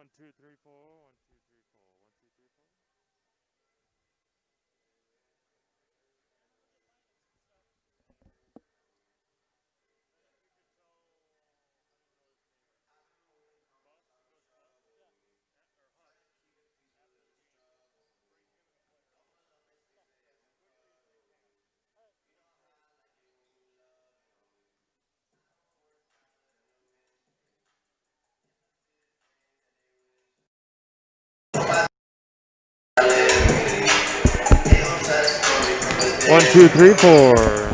1, 2, 3, 4. 1, 2, 3, 4. 1, 2, 3, 4. One, two, three, four.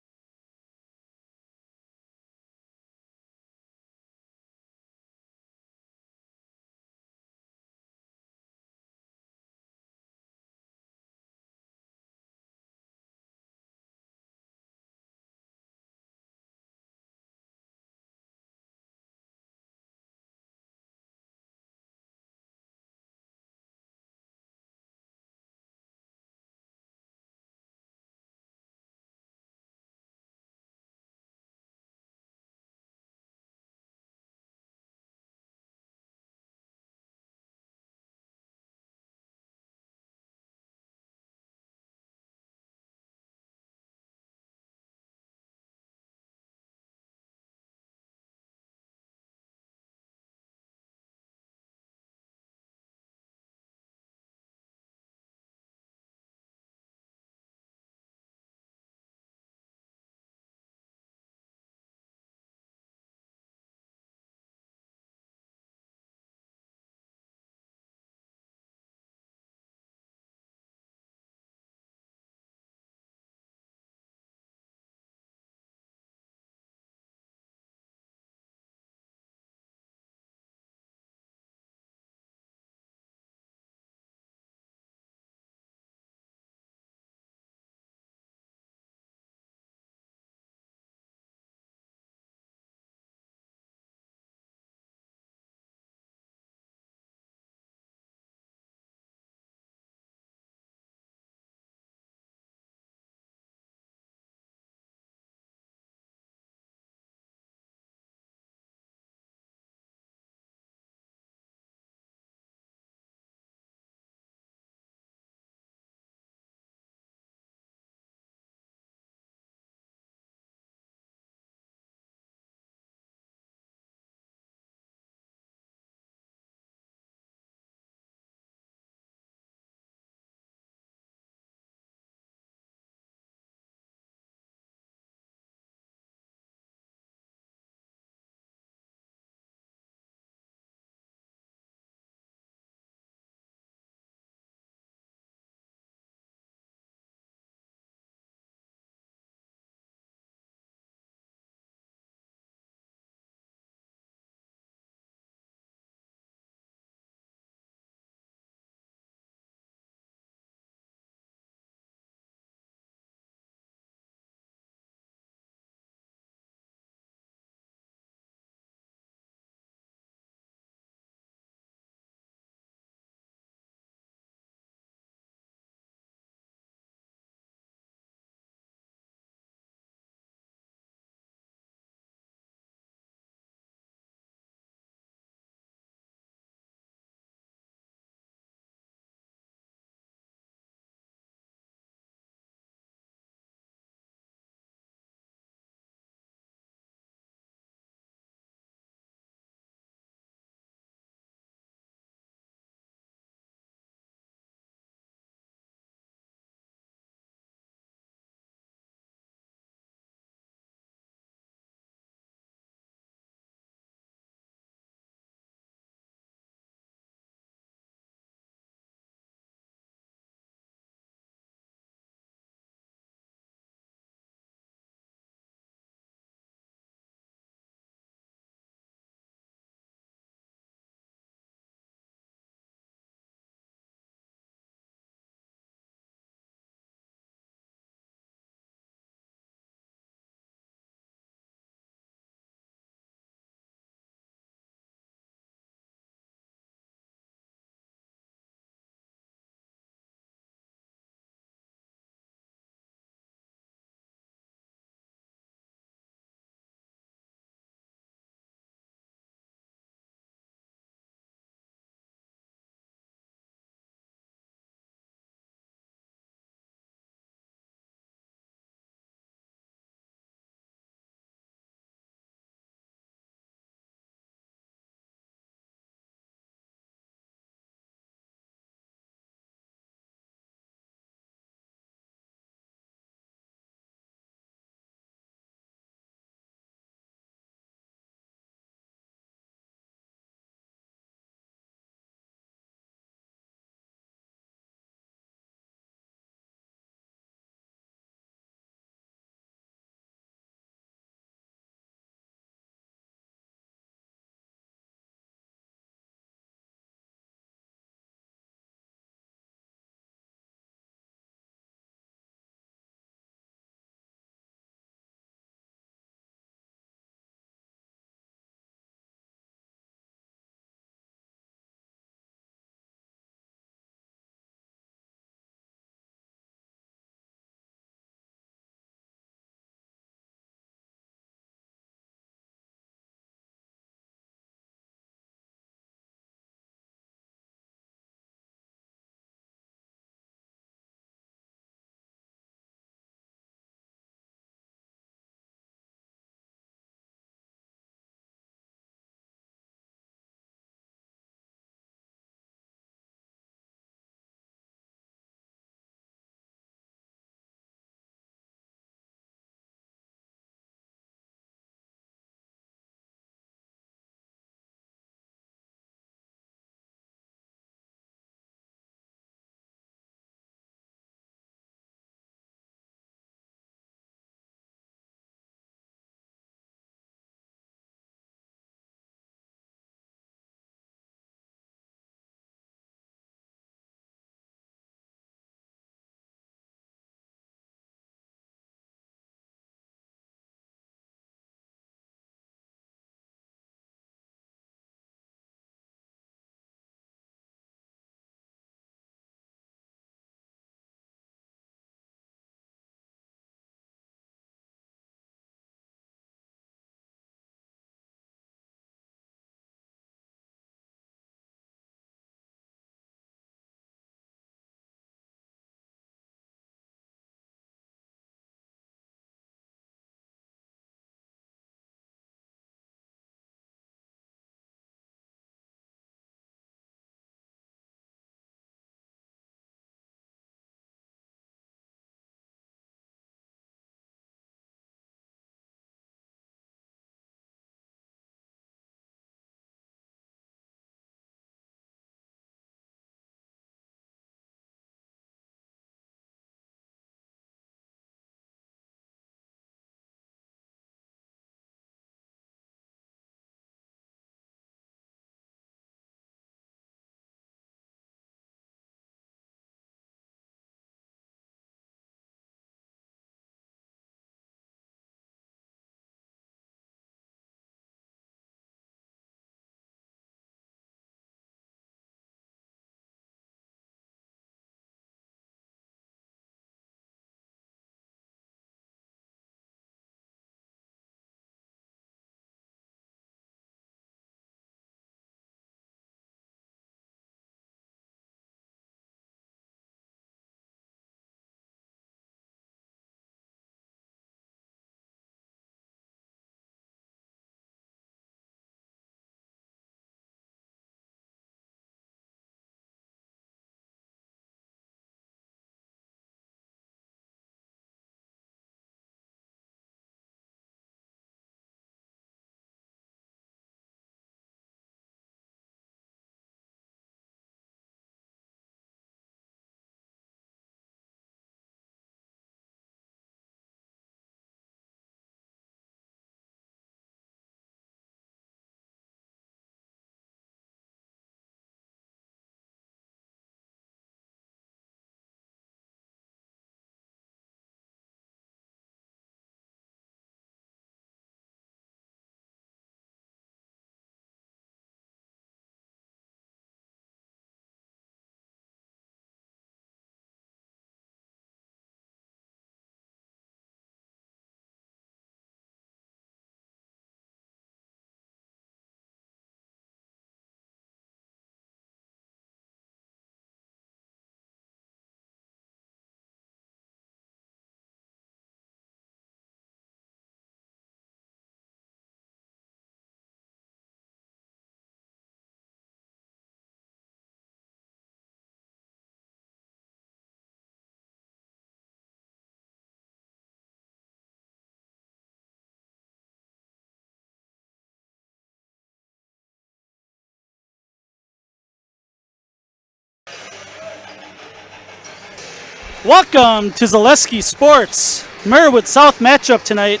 Welcome to Zaleski Sports. Merriwood South matchup tonight.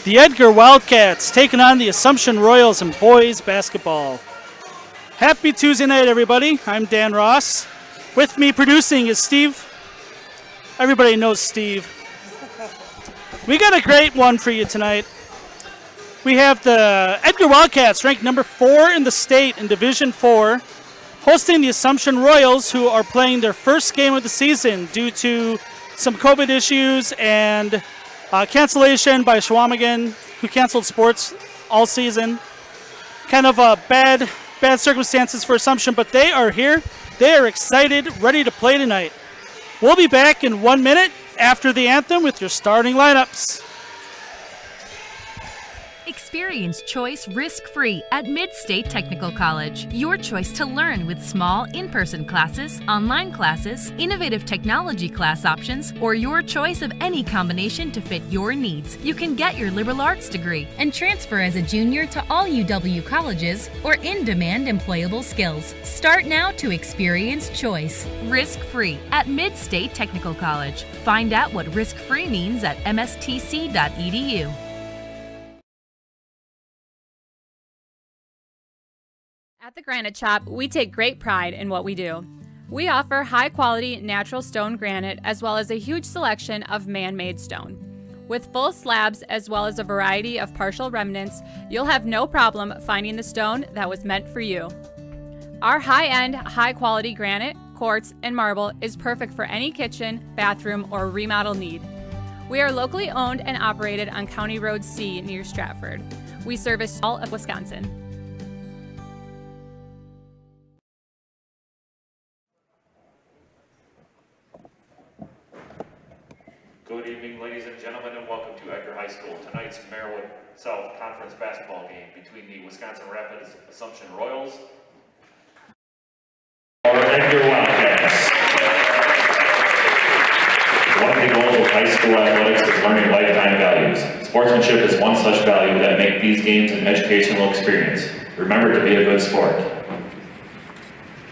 The Edgar Wildcats taking on the Assumption Royals in boys basketball. Happy Tuesday night, everybody. I'm Dan Ross. With me producing is Steve. Everybody knows Steve. We got a great one for you tonight. We have the Edgar Wildcats ranked number 4 in the state in Division 4. Hosting the Assumption Royals, who are playing their first game of the season due to some COVID issues and cancellation by Shawamigan, who canceled sports all season. Kind of bad circumstances for Assumption, but they are here. They are excited, ready to play tonight. We'll be back in 1 minute after the anthem with your starting lineups. Experience choice risk-free at Mid-State Technical College. Your choice to learn with small in-person classes, online classes, innovative technology class options, or your choice of any combination to fit your needs. You can get your liberal arts degree and transfer as a junior to all UW colleges or in-demand employable skills. Start now to experience choice risk-free at Mid-State Technical College. Find out what risk-free means at mstc.edu. At the Granite Shop, we take great pride in what we do. We offer high-quality natural stone granite as well as a huge selection of man-made stone. With full slabs as well as a variety of partial remnants, you'll have no problem finding the stone that was meant for you. Our high-end, high-quality granite, quartz, and marble is perfect for any kitchen, bathroom, or remodel need. We are locally owned and operated on County Road C near Stratford. We service all of Wisconsin. Good evening, ladies and gentlemen, and welcome to Edgar High School. Tonight's Merriwood South Conference basketball game between the Wisconsin Rapids Assumption Royals or Edgar Wildcats. One of the goals of high school athletics is learning lifetime values. Sportsmanship is one such value that make these games an educational experience. Remember to be a good sport.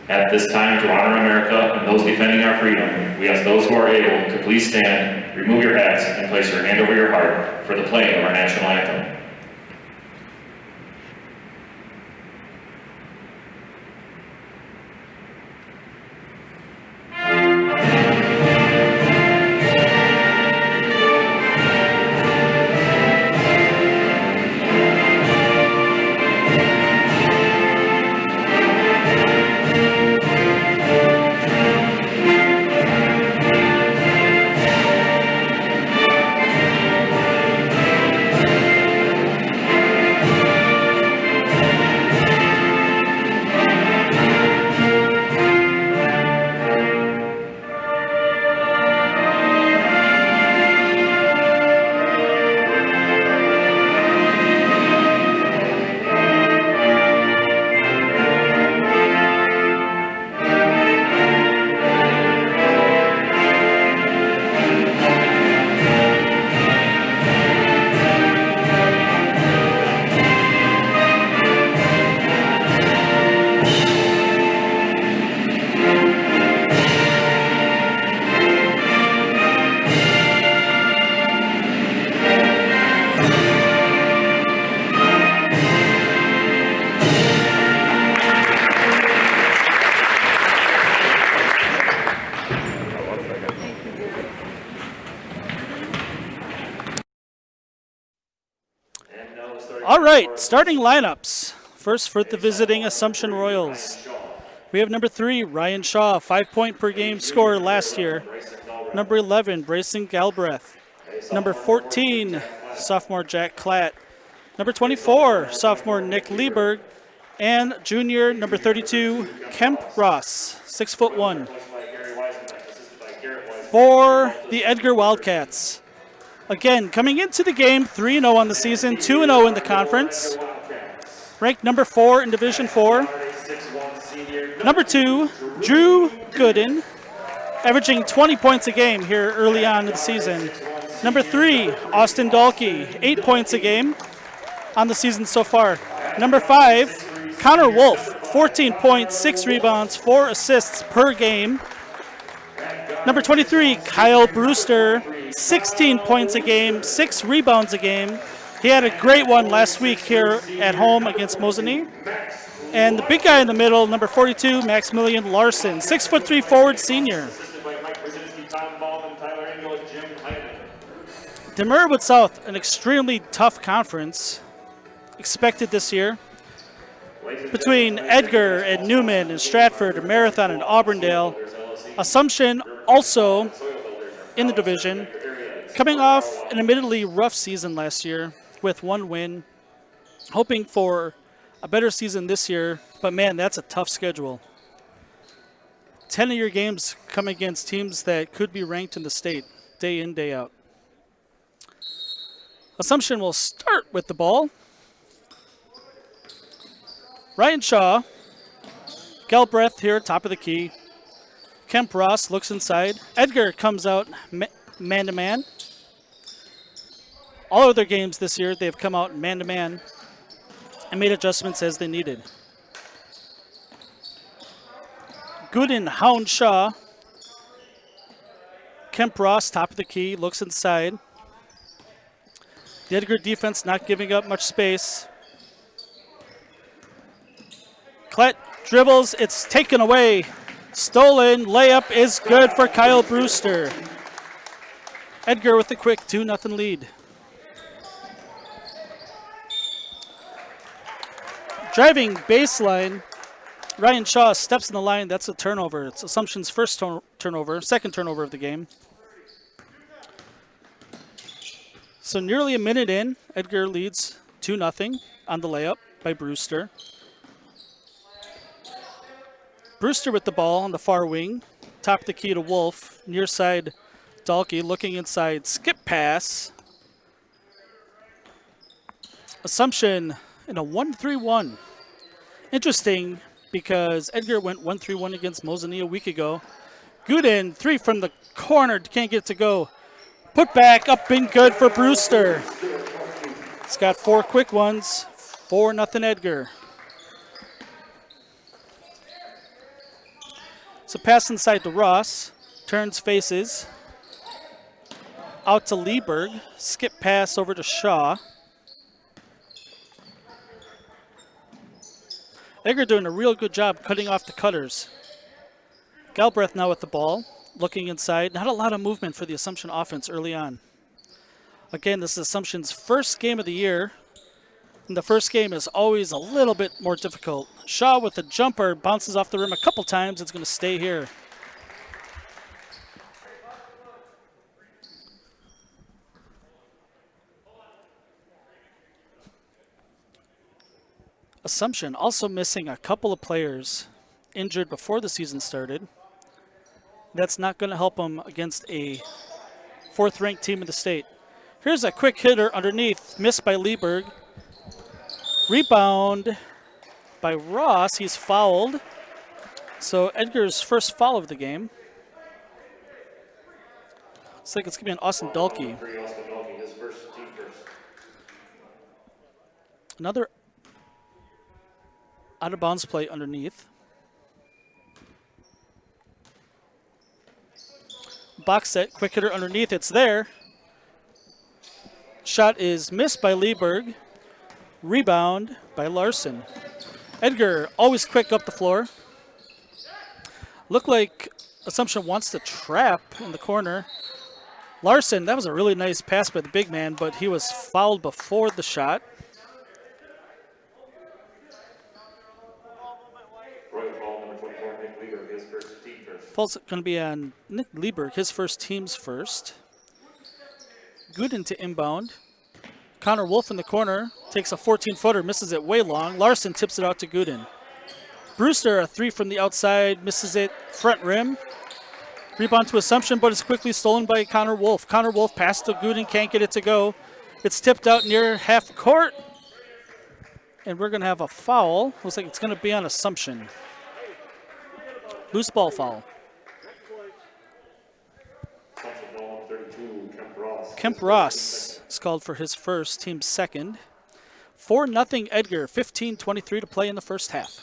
At this time, to honor America and those defending our freedom, we ask those who are able to please stand, remove your hats, and place your hand over your heart for the playing of our national anthem. All right, starting lineups. First for the visiting Assumption Royals. We have number 3, Ryan Shaw, 5-point per game scorer last year. Number 11, Brayson Galbraith. Number 14, sophomore Jack Klatt. Number 24, sophomore Nick Lieberg. And junior, number 32, Kemp Ross, 6'1". For the Edgar Wildcats. Again, coming into the game, 3-0 on the season, 2-0 in the conference. Ranked number 4 in Division 4. Number 2, Drew Gooden, averaging 20 points a game here early on in the season. Number 3, Austin Dahlke, 8 points a game on the season so far. Number 5, Connor Wolf, 14 points, 6 rebounds, 4 assists per game. Number 23, Kyle Brewster, 16 points a game, 6 rebounds a game. He had a great one last week here at home against Mosinee. And the big guy in the middle, number 42, Maximilian Larson, 6'3" forward senior. Merwood South, an extremely tough conference expected this year. Between Edgar and Newman and Stratford and Marathon and Auburndale. Assumption also in the division, coming off an admittedly rough season last year with 1 win, hoping for a better season this year, but man, that's a tough schedule. 10 of your games come against teams that could be ranked in the state, day in, day out. Assumption will start with the ball. Ryan Shaw, Galbraith here, top of the key. Kemp Ross looks inside. Edgar comes out man-to-man. All of their games this year, they've come out man-to-man and made adjustments as they needed. Gooden, Hound Shaw. Kemp Ross, top of the key, looks inside. The Edgar defense not giving up much space. Klett dribbles, it's taken away. Stolen, layup is good for Kyle Brewster. Edgar with a quick 2-0 lead. Driving baseline, Ryan Shaw steps in the line, that's a turnover. It's Assumption's first turnover, second turnover of the game. So nearly a minute in, Edgar leads 2-0 on the layup by Brewster. Brewster with the ball on the far wing. Top of the key to Wolf. Near side, Dahlke looking inside. Skip pass. Assumption in a 1-3-1. Interesting because Edgar went 1-3-1 against Mosinee a week ago. Gooden, 3 from the corner. Can't get it to go. Put back, up and good for Brewster. He's got 4 quick ones. 4-0 Edgar. So pass inside to Ross. Turns faces. Out to Lieberg. Skip pass over to Shaw. Edgar doing a real good job cutting off the cutters. Galbraith now with the ball. Looking inside. Not a lot of movement for the Assumption offense early on. Again, this is Assumption's first game of the year. And the first game is always a little bit more difficult. Shaw with the jumper bounces off the rim a couple times. It's going to stay here. Assumption also missing a couple of players injured before the season started. That's not going to help them against a 4th-ranked team in the state. Here's a quick hitter underneath, missed by Lieberg. Rebound by Ross. He's fouled. So Edgar's first foul of the game. Looks like it's going to be an Austin Dahlke. Another out-of-bounds play underneath. Box set, quick hitter underneath, it's there. Shot is missed by Lieberg. Rebound by Larson. Edgar always quick up the floor. Look like Assumption wants to trap in the corner. Larson, that was a really nice pass by the big man, but he was fouled before the shot. Fault's going to be on Nick Lieberg, his first team's first. Gooden to inbound. Connor Wolf in the corner, takes a 14-footer, misses it way long. Larson tips it out to Gooden. Brewster, a 3 from the outside, misses it front rim. Rebound to Assumption, but it's quickly stolen by Connor Wolf. Connor Wolf passes to Gooden, can't get it to go. It's tipped out near half court. And we're going to have a foul. Looks like it's going to be on Assumption. Loose ball foul. Kemp Ross is called for his first, team's second. 4-0 Edgar, 15:23 to play in the first half.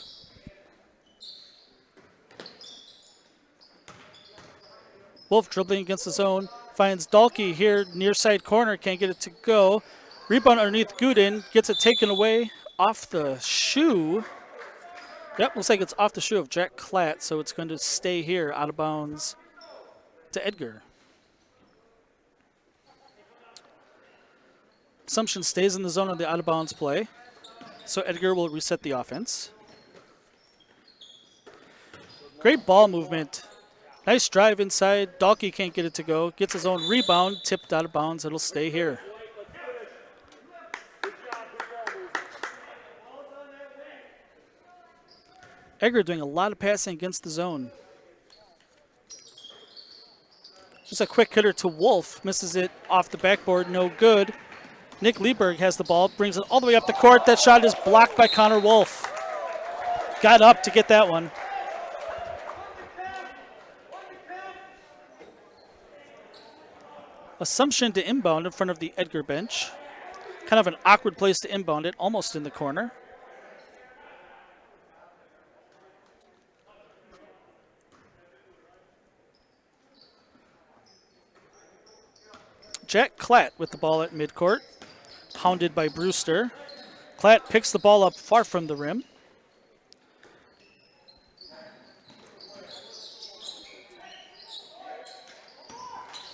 Wolf dribbling against the zone. Finds Dalkey here near side corner. Can't get it to go. Rebound underneath Gooden. Gets it taken away off the shoe. Yep, looks like it's off the shoe of Jack Klatt, so it's going to stay here out of bounds to Edgar. Assumption stays in the zone on the out of bounds play, so Edgar will reset the offense. Great ball movement. Nice drive inside. Dalkey can't get it to go. Gets his own rebound, tipped out of bounds. It'll stay here. Edgar doing a lot of passing against the zone. Just a quick hitter to Wolf. Misses it off the backboard. No good. Nick Lieberg has the ball. Brings it all the way up the court. That shot is blocked by Connor Wolf. Got up to get that one. Assumption to inbound in front of the Edgar bench. Kind of an awkward place to inbound it. Almost in the corner. Jack Klatt with the ball at midcourt, hounded by Brewster. Klatt picks the ball up far from the rim.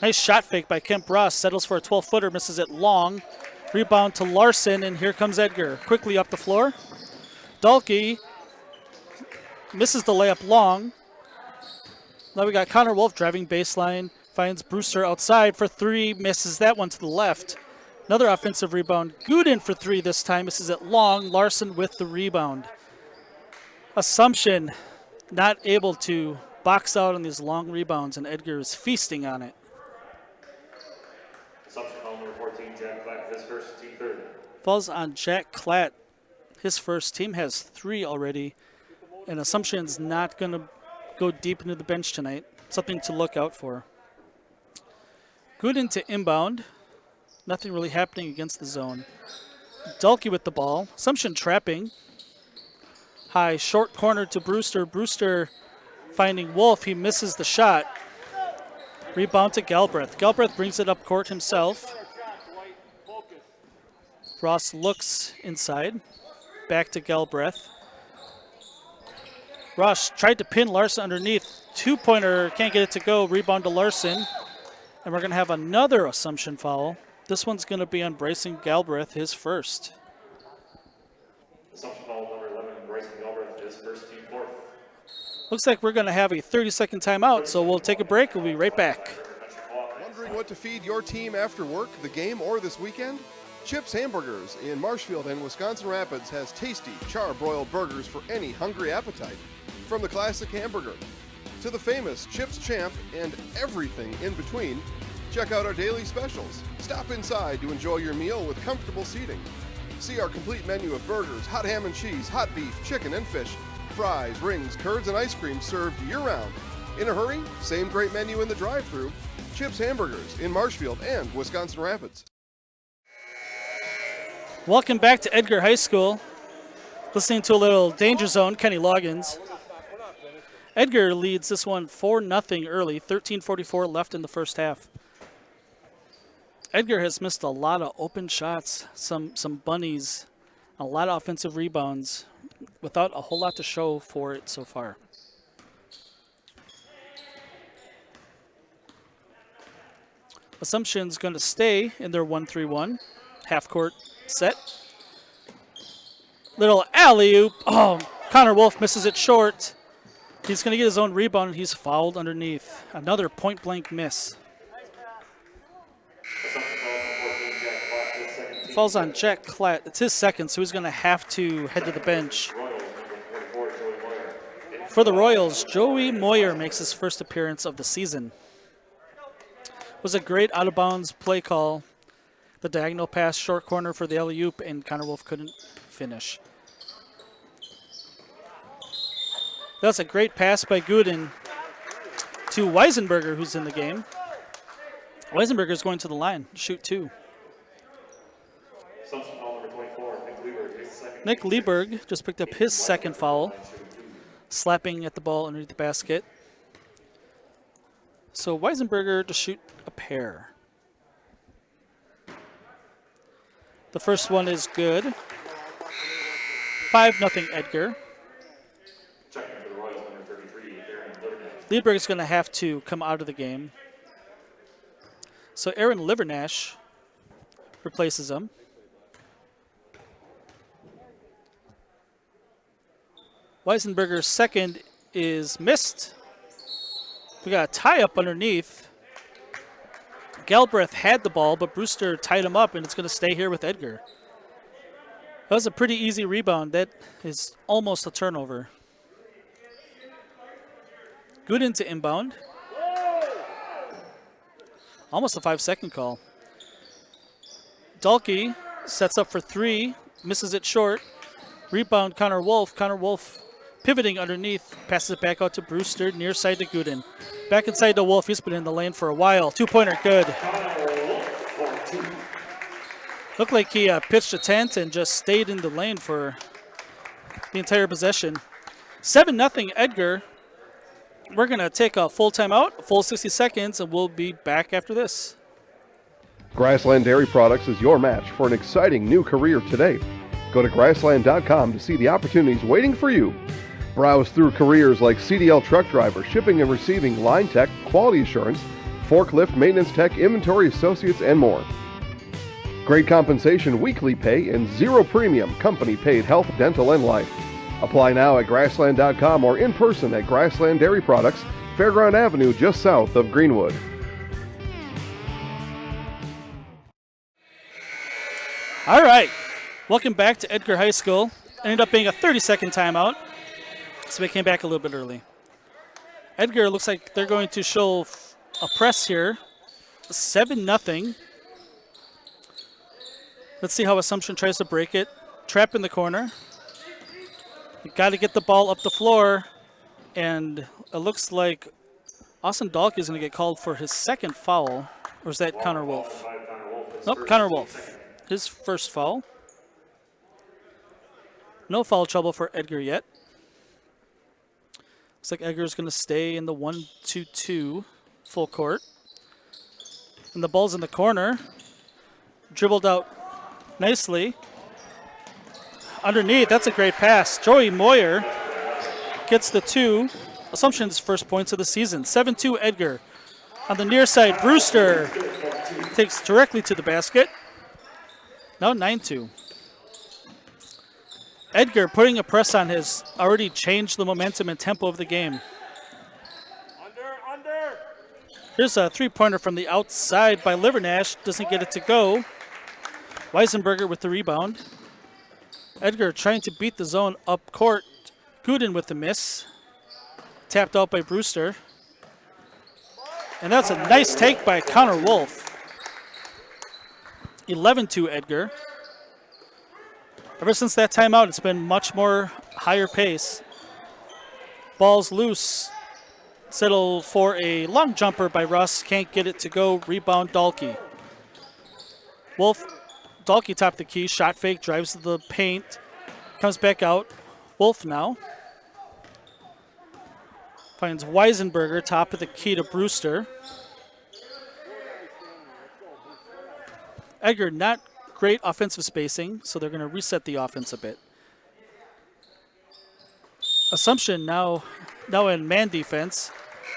Nice shot fake by Kemp Ross, settles for a 12-footer, misses it long. Rebound to Larson, and here comes Edgar. Quickly up the floor. Dalkey misses the layup long. Now we got Connor Wolf driving baseline. Finds Brewster outside for three, misses that one to the left. Another offensive rebound. Gooden for three this time, misses it long. Larson with the rebound. Assumption not able to box out on these long rebounds, and Edgar is feasting on it. Assumption foul number 14, Jack Klatt, his first, team third. Falls on Jack Klatt. His first team has 3 already, and Assumption's not going to go deep into the bench tonight. Something to look out for. Gooden to inbound. Nothing really happening against the zone. Dalkey with the ball. Assumption trapping. High, short corner to Brewster. Brewster finding Wolf. He misses the shot. Rebound to Galbraith. Galbraith brings it up court himself. Ross looks inside. Back to Galbraith. Ross tried to pin Larson underneath. Two-pointer, can't get it to go. Rebound to Larson. And we're going to have another Assumption foul. This one's going to be on Bryson Galbraith, his first. Assumption foul number 11, Bryson Galbraith, his first, team fourth. Looks like we're going to have a 30-second timeout, so we'll take a break. We'll be right back. Wondering what to feed your team after work, the game, or this weekend? Chips Hamburgers in Marshfield and Wisconsin Rapids has tasty, char-broiled burgers for any hungry appetite. From the classic hamburger to the famous Chips Champ and everything in between, check out our daily specials. Stop inside to enjoy your meal with comfortable seating. See our complete menu of burgers, hot ham and cheese, hot beef, chicken and fish, fries, rings, curds, and ice cream served year-round. In a hurry? Same great menu in the drive-thru. Chips Hamburgers in Marshfield and Wisconsin Rapids. Welcome back to Edgar High School. Listening to a little Danger Zone, Kenny Loggins. Edgar leads this one 4-0 early, 13:44 left in the first half. Edgar has missed a lot of open shots, some bunnies, a lot of offensive rebounds, without a whole lot to show for it so far. Assumption's going to stay in their 1-3-1 half-court set. Little alley-oop. Oh, Connor Wolf misses it short. He's going to get his own rebound, and he's fouled underneath. Another point-blank miss. Falls on Jack Klatt. It's his second, so he's going to have to head to the bench. For the Royals, Joey Moyer makes his first appearance of the season. It was a great out-of-bounds play call. The diagonal pass, short corner for the alley-oop, and Connor Wolf couldn't finish. That's a great pass by Gooden to Weisenberger, who's in the game. Weisenberger's going to the line, shoot 2. Nick Lieberg just picked up his second foul, slapping at the ball underneath the basket. So Weisenberger to shoot a pair. The first one is good. 5-0 Edgar. Liedberg is going to have to come out of the game. So Aaron Livernash replaces him. Weisenberger's second is missed. We got a tie up underneath. Galbraith had the ball, but Brewster tied him up, and it's going to stay here with Edgar. That was a pretty easy rebound. That is almost a turnover. Gooden to inbound. Almost a 5-second call. Dalkey sets up for three, misses it short. Rebound Connor Wolf. Connor Wolf pivoting underneath, passes it back out to Brewster, near side to Gooden. Back inside to Wolf. He's been in the lane for a while. 2-pointer good. Looked like he pitched a tent and just stayed in the lane for the entire possession. 7-0 Edgar. We're going to take a full timeout, full 60 seconds, and we'll be back after this. Grassland Dairy Products is your match for an exciting new career today. Go to grassland.com to see the opportunities waiting for you. Browse through careers like CDL truck driver, shipping and receiving, line tech, quality assurance, forklift, maintenance tech, inventory associates, and more. Great compensation, weekly pay, and zero premium, company paid health, dental, and life. Apply now at grassland.com or in person at Grassland Dairy Products, Fairground Avenue, just south of Greenwood. All right. Welcome back to Edgar High School. Ended up being a 30-second timeout, so we came back a little bit early. Edgar looks like they're going to show a press here. 7-0. Let's see how Assumption tries to break it. Trap in the corner. You got to get the ball up the floor, and it looks like Austin Dalkey is going to get called for his second foul, or is that Connor Wolf? Nope, Connor Wolf. His first foul. No foul trouble for Edgar yet. Looks like Edgar's going to stay in the 1-2-2 full court. And the ball's in the corner. Dribbled out nicely. Underneath, that's a great pass. Joey Moyer gets the two. Assumption's first points of the season. 7-2 Edgar. On the near side, Brewster takes directly to the basket. Now 9-2. Edgar putting a press on has already changed the momentum and tempo of the game. Here's a three-pointer from the outside by Livernash. Doesn't get it to go. Weisenberger with the rebound. Edgar trying to beat the zone up court. Gooden with the miss. Tapped out by Brewster. And that's a nice take by Connor Wolf. 11-2 Edgar. Ever since that timeout, it's been much more higher pace. Ball's loose. Settle for a long jumper by Russ. Can't get it to go. Rebound Dalkey. Wolf, Dalkey top the key. Shot fake, drives to the paint. Comes back out. Wolf now. Finds Weisenberger, top of the key to Brewster. Edgar not great offensive spacing, so they're going to reset the offense a bit. Assumption now in man defense.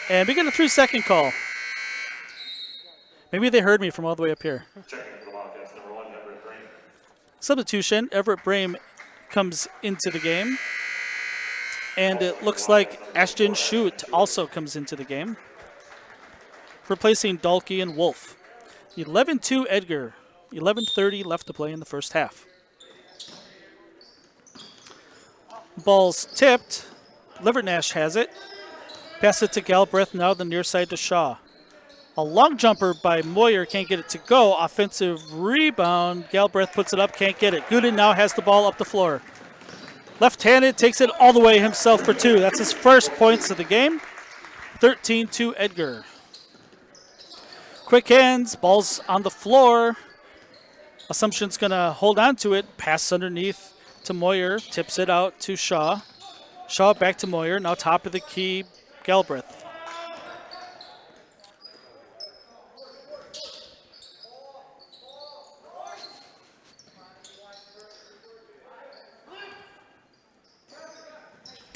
And we get a 3-second call. Maybe they heard me from all the way up here. Substitution, Everett Brame comes into the game. And it looks like Ashton Schutt also comes into the game, replacing Dalkey and Wolf. 11-2 Edgar. 11:30 left to play in the first half. Ball's tipped. Livernash has it. Pass it to Galbraith, now the near side to Shaw. A long jumper by Moyer, can't get it to go. Offensive rebound. Galbraith puts it up, can't get it. Gooden now has the ball up the floor. Left-handed, takes it all the way himself for two. That's his first points of the game. 13-2 Edgar. Quick hands, ball's on the floor. Assumption's going to hold on to it. Pass underneath to Moyer. Tips it out to Shaw. Shaw back to Moyer. Now top of the key, Galbraith.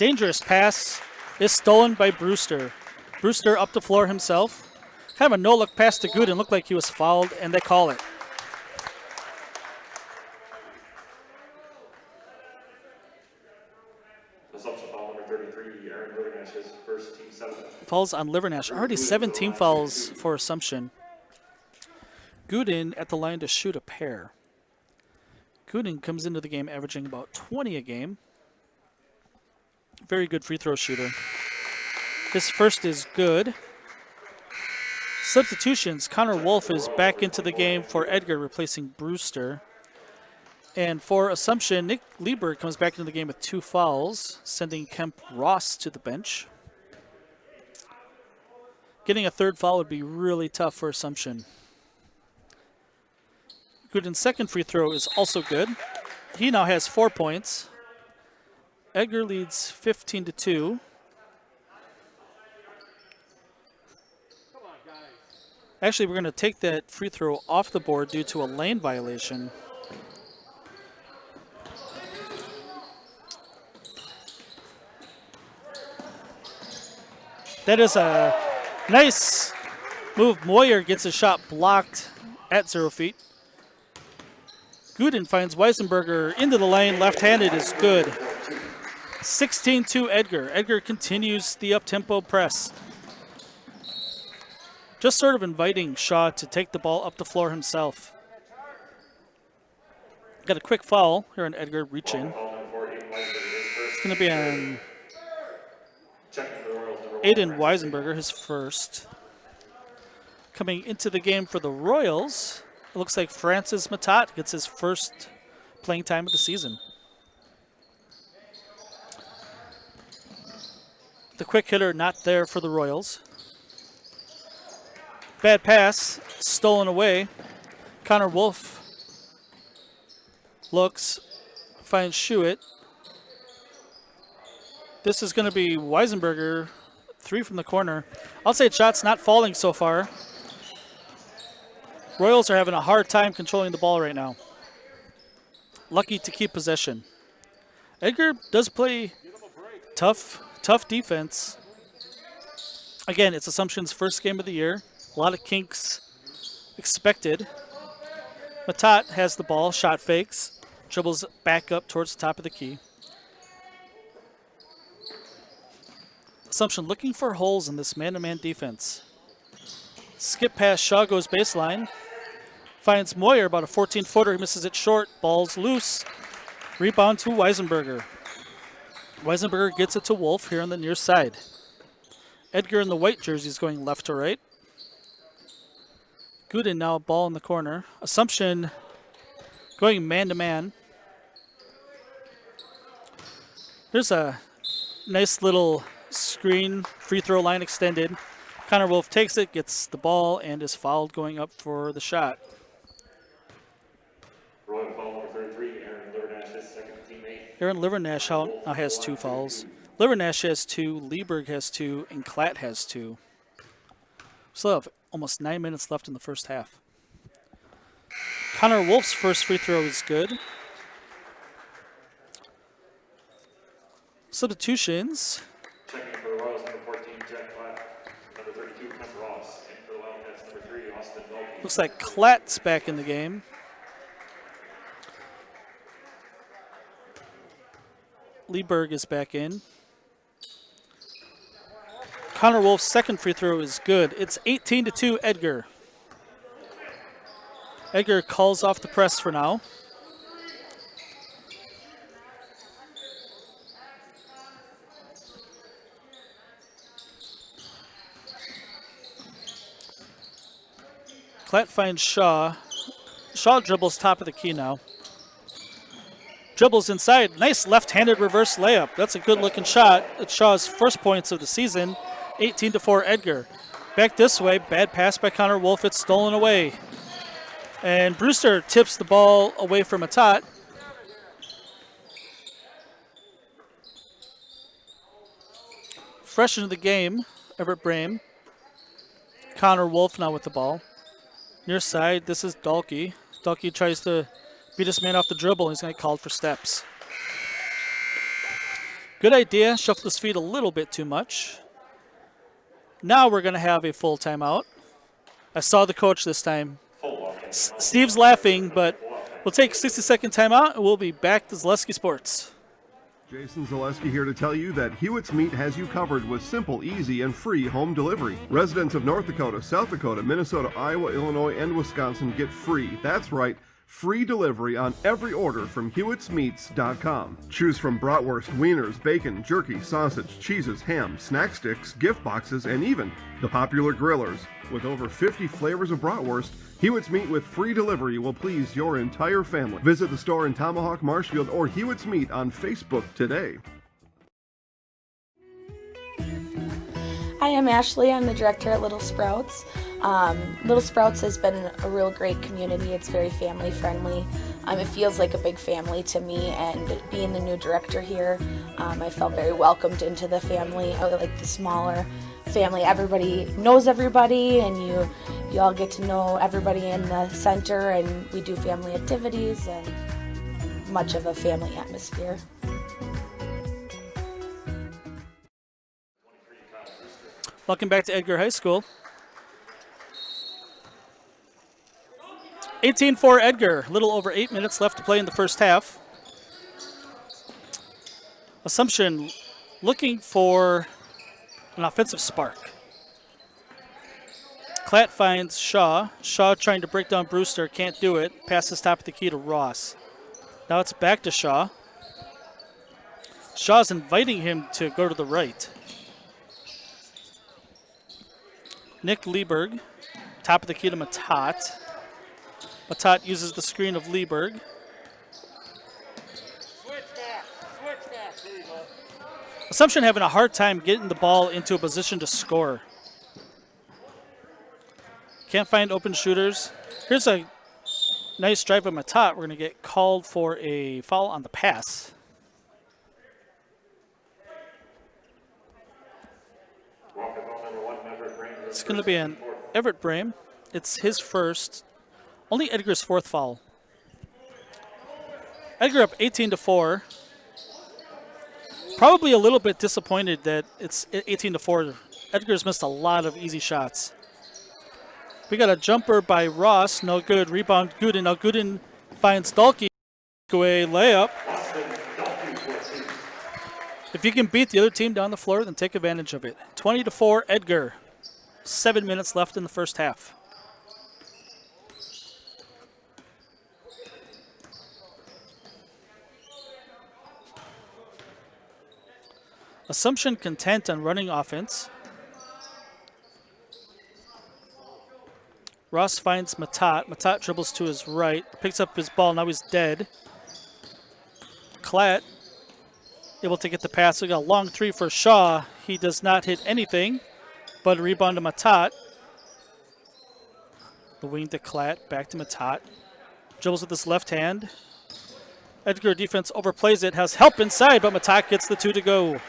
dangerous pass is stolen by Brewster. Brewster up the floor himself. Kind of a no-look pass to Gooden. Looked like he was fouled, and they call it. Assumption foul number 33, Aaron Livernash's first team 7. Fouls on Livernash. Already 17 fouls for Assumption. Gooden at the line to shoot a pair. Gooden comes into the game averaging about 20 a game. Very good free throw shooter. His first is good. Substitutions. Connor Wolf is back into the game for Edgar, replacing Brewster. And for Assumption, Nick Lieberg comes back into the game with 2 fouls, sending Kemp Ross to the bench. Getting a third foul would be really tough for Assumption. Gooden's second free throw is also good. He now has 4 points. Edgar leads 15-2. Actually, we're going to take that free throw off the board due to a lane violation. That is a nice move. Moyer gets a shot blocked at 0 feet. Gooden finds Weisenberger into the lane. Left-handed is good. 16-2 Edgar. Edgar continues the up-tempo press. Just sort of inviting Shaw to take the ball up the floor himself. Got a quick foul here on Edgar, reach in. It's going to be on Aiden Weisenberger, his first. Coming into the game for the Royals, it looks like Francis Matat gets his first playing time of the season. The quick hitter not there for the Royals. Bad pass, stolen away. Connor Wolf looks, finds Schuett. This is going to be Weisenberger, 3 from the corner. Outside shot's not falling so far. Royals are having a hard time controlling the ball right now. Lucky to keep possession. Edgar does play tough defense. Again, it's Assumption's first game of the year. A lot of kinks expected. Matat has the ball, shot fakes, dribbles back up towards the top of the key. Assumption looking for holes in this man-to-man defense. Skip pass, Shaw goes baseline. Finds Moyer, about a 14-footer. He misses it short. Ball's loose. Rebound to Weisenberger. Weisenberger gets it to Wolf here on the near side. Edgar in the white jersey is going left to right. Gooden now ball in the corner. Assumption going man-to-man. There's a nice little screen, free throw line extended. Connor Wolf takes it, gets the ball, and is fouled going up for the shot. Royal foul number 33, Aaron Livernash's second teammate. Aaron Livernash now has 2 fouls. Livernash has 2, Lieberg has 2, and Klatt has 2. Still have almost 9 minutes left in the first half. Connor Wolf's first free throw is good. Substitutions. Checking for the Royals, number 14, Jack Klatt. Number 32, Kemp Ross. And for the Wildcats, number 3, Austin Dalkey. Looks like Klatt's back in the game. Lieberg is back in. Connor Wolf's second free throw is good. It's 18-2 Edgar. Edgar calls off the press for now. Klatt finds Shaw. Shaw dribbles top of the key now. Dribbles inside. Nice left-handed reverse layup. That's a good-looking shot. It's Shaw's first points of the season. 18-4 Edgar. Back this way. Bad pass by Connor Wolf. It's stolen away. And Brewster tips the ball away from Matat. Fresh into the game, Everett Brame. Connor Wolf now with the ball. Near side, this is Dalkey. Dalkey tries to beat this man off the dribble, and he's going to get called for steps. Good idea. Shuffled his feet a little bit too much. Now we're going to have a full timeout. I saw the coach this time. Steve's laughing, but we'll take a 60-second timeout, and we'll be back to Zaleski Sports. Jason Zaleski here to tell you that Hewitt's Meat has you covered with simple, easy, and free home delivery. Residents of North Dakota, South Dakota, Minnesota, Iowa, Illinois, and Wisconsin get free. That's right. Free delivery on every order from Hewitt'sMeats.com. Choose from bratwurst, wieners, bacon, jerky, sausage, cheeses, ham, snack sticks, gift boxes, and even the popular grillers. With over 50 flavors of bratwurst, Hewitt's Meat with free delivery will please your entire family. Visit the store in Tomahawk, Marshfield, or Hewitt's Meat on Facebook today. Hi, I'm Ashley. I'm the director at Little Sprouts. Little Sprouts has been a real great community. It's very family friendly. It feels like a big family to me, and being the new director here, I felt very welcomed into the family. I like the smaller family. Everybody knows everybody, and you all get to know everybody in the center, and we do family activities and much of a family atmosphere. Welcome back to Edgar High School. 18-4 Edgar. A little over 8 minutes left to play in the first half. Assumption looking for an offensive spark. Klatt finds Shaw. Shaw trying to break down Brewster. Can't do it. Passes top of the key to Ross. Now it's back to Shaw. Shaw's inviting him to go to the right. Nick Lieberg, top of the key to Matat. Matat uses the screen of Lieberg. Assumption having a hard time getting the ball into a position to score. Can't find open shooters. Here's a nice drive by Matat. We're going to get called for a foul on the pass. It's going to be an Everett Brame. It's his first, only Edgar's fourth foul. Edgar up 18-4. Probably a little bit disappointed that it's 18-4. Edgar's missed a lot of easy shots. We got a jumper by Ross, no good. Rebound Gooden. Now Gooden finds Dalkey. Away layup. If you can beat the other team down the floor, then take advantage of it. 20-4 Edgar. 7 minutes left in the first half. Assumption content on running offense. Ross finds Matat. Matat dribbles to his right, picks up his ball. Now he's dead. Klatt able to get the pass. We got a long three for Shaw. He does not hit anything, but a rebound to Matat. The wing to Klatt, back to Matat. Dribbles with his left hand. Edgar defense overplays it, has help inside, but Matat gets the two to go.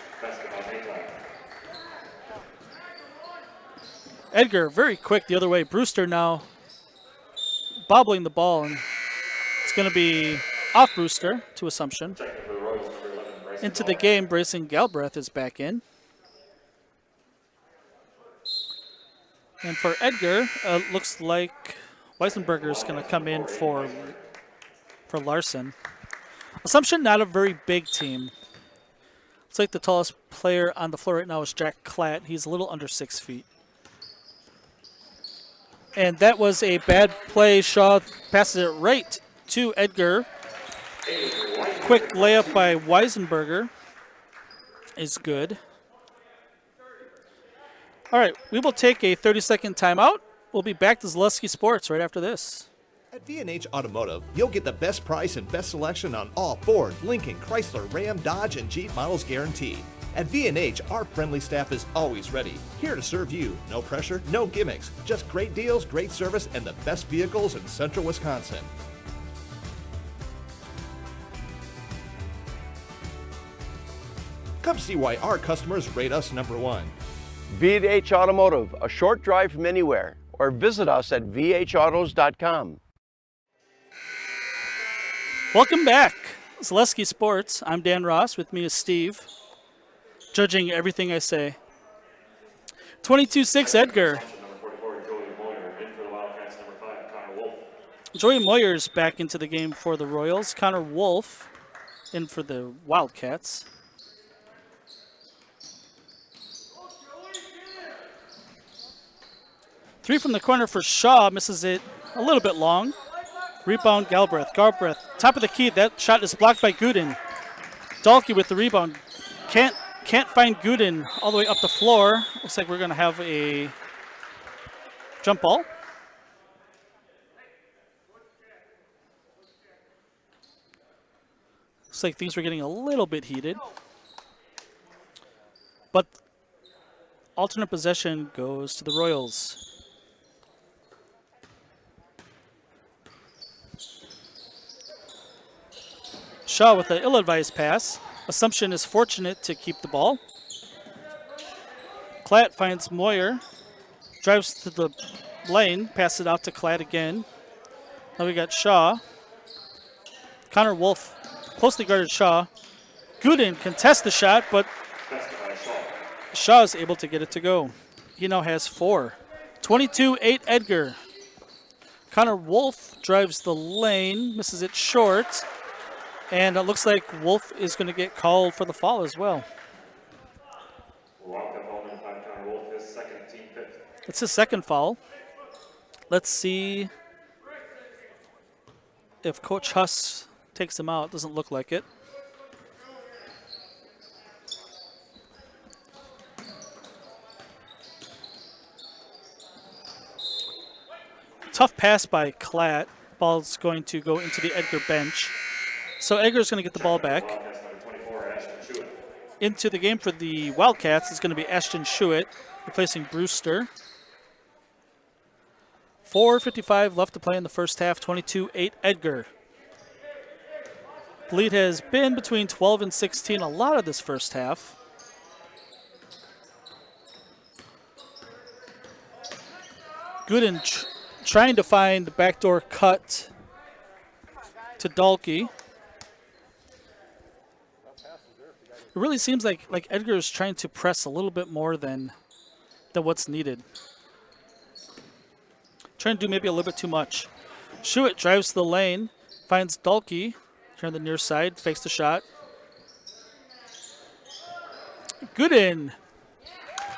Edgar very quick the other way. Brewster now bobbling the ball, and it's going to be off Brewster to Assumption. Into the game, Brayson Galbraith is back in. And for Edgar, looks like Weisenberger is going to come in for Larson. Assumption not a very big team. Looks like the tallest player on the floor right now is Jack Klatt. He's a little under 6 feet. And that was a bad play. Shaw passes it right to Edgar. Quick layup by Weisenberger is good. All right, we will take a 30-second timeout. We'll be back to Zaleski Sports right after this. At V&H Automotive, you'll get the best price and best selection on all Ford, Lincoln, Chrysler, Ram, Dodge, and Jeep models guaranteed. At V&H, our friendly staff is always ready, here to serve you. No pressure, no gimmicks, just great deals, great service, and the best vehicles in central Wisconsin. Come see why our customers rate us #1. V&H Automotive, a short drive from anywhere, or visit us at vhautos.com. Welcome back. Zaleski Sports. I'm Dan Ross. With me is Steve. judging everything I say. 22-6 Edgar. Joey Moyer's back into the game for the Royals. Connor Wolf in for the Wildcats. Three from the corner for Shaw. Misses it a little bit long. Rebound, Galbraith. Galbraith, top of the key. That shot is blocked by Gooden. Dahlke with the rebound. Can't find Gooden all the way up the floor. Looks like we're going to have a jump ball. Looks like things were getting a little bit heated. But alternate possession goes to the Royals. Shaw with an ill-advised pass. Assumption is fortunate to keep the ball. Klatt finds Moyer. Drives to the lane. Passes it out to Klatt again. Now we got Shaw. Connor Wolf closely guarded Shaw. Gooden contests the shot, but Shaw is able to get it to go. He now has 4. 22-8 Edgar. Connor Wolf drives the lane. Misses it short. And it looks like Wolf is going to get called for the foul as well. It's his second foul. Let's see if Coach Huss takes him out. Doesn't look like it. Tough pass by Klatt. Ball's going to go into the Edgar bench. So Edgar's going to get the ball back. Into the game for the Wildcats is going to be Ashton Schuett, replacing Brewster. 4:55 left to play in the first half, 22-8 Edgar. The lead has been between 12 and 16 a lot of this first half. Gooden trying to find the backdoor cut to Dahlke. It really seems like Edgar is trying to press a little bit more than what's needed. Trying to do maybe a little bit too much. Schuett drives to the lane, finds Dahlke, turn the near side, fakes the shot. Gooden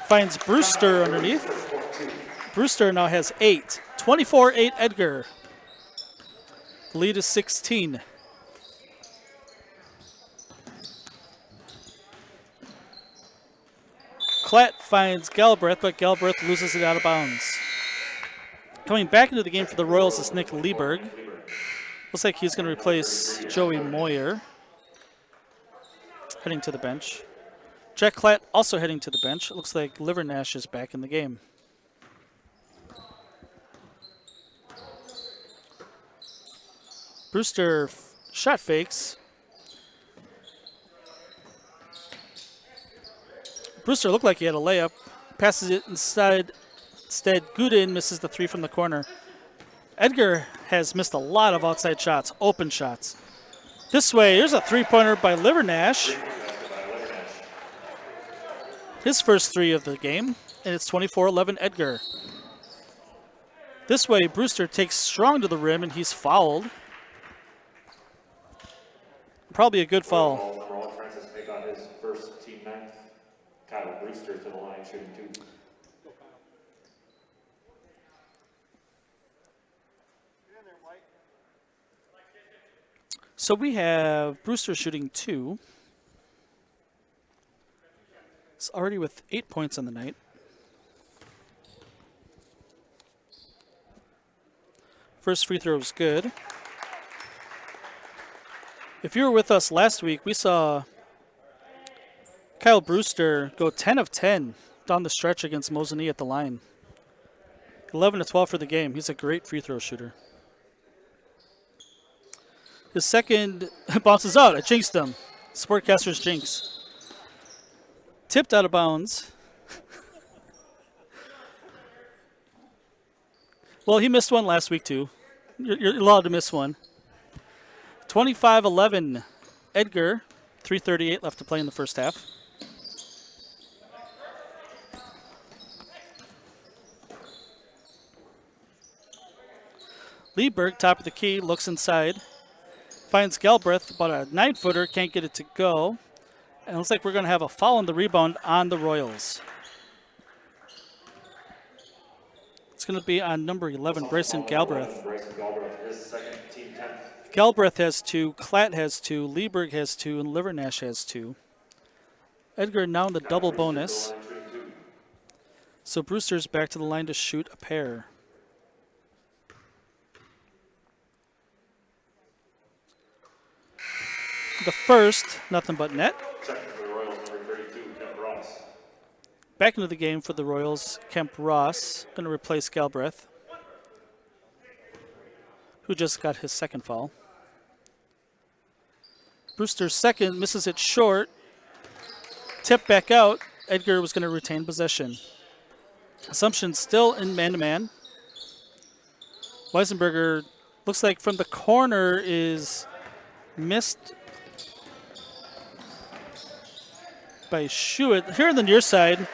finds Brewster underneath. Brewster now has 8. 24-8 Edgar. The lead is 16. Klatt finds Galbraith, but Galbraith loses it out of bounds. Coming back into the game for the Royals is Nick Lieberg. Looks like he's going to replace Joey Moyer. Heading to the bench. Jack Klatt also heading to the bench. It looks like Livernash is back in the game. Brewster shot fakes. Brewster looked like he had a layup. Passes it inside. Instead, Gooden misses the 3 from the corner. Edgar has missed a lot of outside shots, open shots. This way, here's a 3-pointer by Livernash. His first 3 of the game, and it's 24-11 Edgar. This way, Brewster takes strong to the rim, and he's fouled. Probably a good foul. Brewster to the line, shooting 2. So we have Brewster shooting 2. It's already with 8 points on the night. First free throw is good. If you were with us last week, we saw Kyle Brewster go 10 of 10 down the stretch against Mosinee at the line. 11 of 12 for the game. He's a great free throw shooter. His second bounces out. I jinxed him. Sportcaster's jinx. Tipped out of bounds. Well, he missed one last week too. You're allowed to miss one. 25-11 Edgar. 3:38 left to play in the first half. Lieberg, top of the key, looks inside. Finds Galbraith, about a 9-footer, can't get it to go. And it looks like we're going to have a foul on the rebound on the Royals. It's going to be on number 11, Bryson Galbraith. Galbraith has 2, Klatt has 2, Lieberg has 2, and Livernash has 2. Edgar now in the double bonus. So Brewster's back to the line to shoot a pair. The first, nothing but net. Back into the game for the Royals, Kemp Ross, going to replace Galbraith, who just got his second foul. Brewster's second, misses it short. Tip back out. Edgar was going to retain possession. Assumption still in man-to-man. Weisenberger looks like from the corner is missed by Schuett. Here on the near side,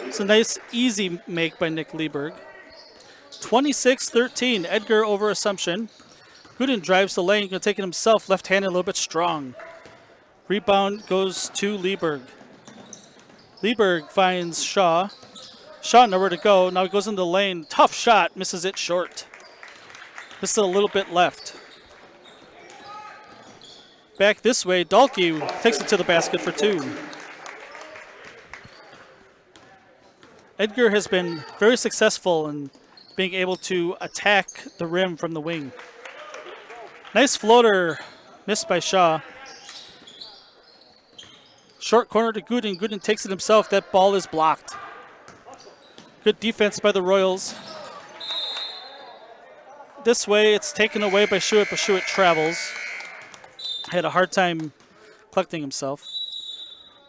it's a nice, easy make by Nick Lieberg. 26-13, Edgar over Assumption. Gooden drives the lane, going to take it himself, left-handed, a little bit strong. Rebound goes to Lieberg. Lieberg finds Shaw. Shaw nowhere to go. Now he goes into the lane. Tough shot, misses it short. Missed it a little bit left. Back this way, Dahlke takes it to the basket for 2. Edgar has been very successful in being able to attack the rim from the wing. Nice floater, missed by Shaw. Short corner to Gooden. Gooden takes it himself. That ball is blocked. Good defense by the Royals. This way, it's taken away by Schuett, but Schuett travels. Had a hard time collecting himself.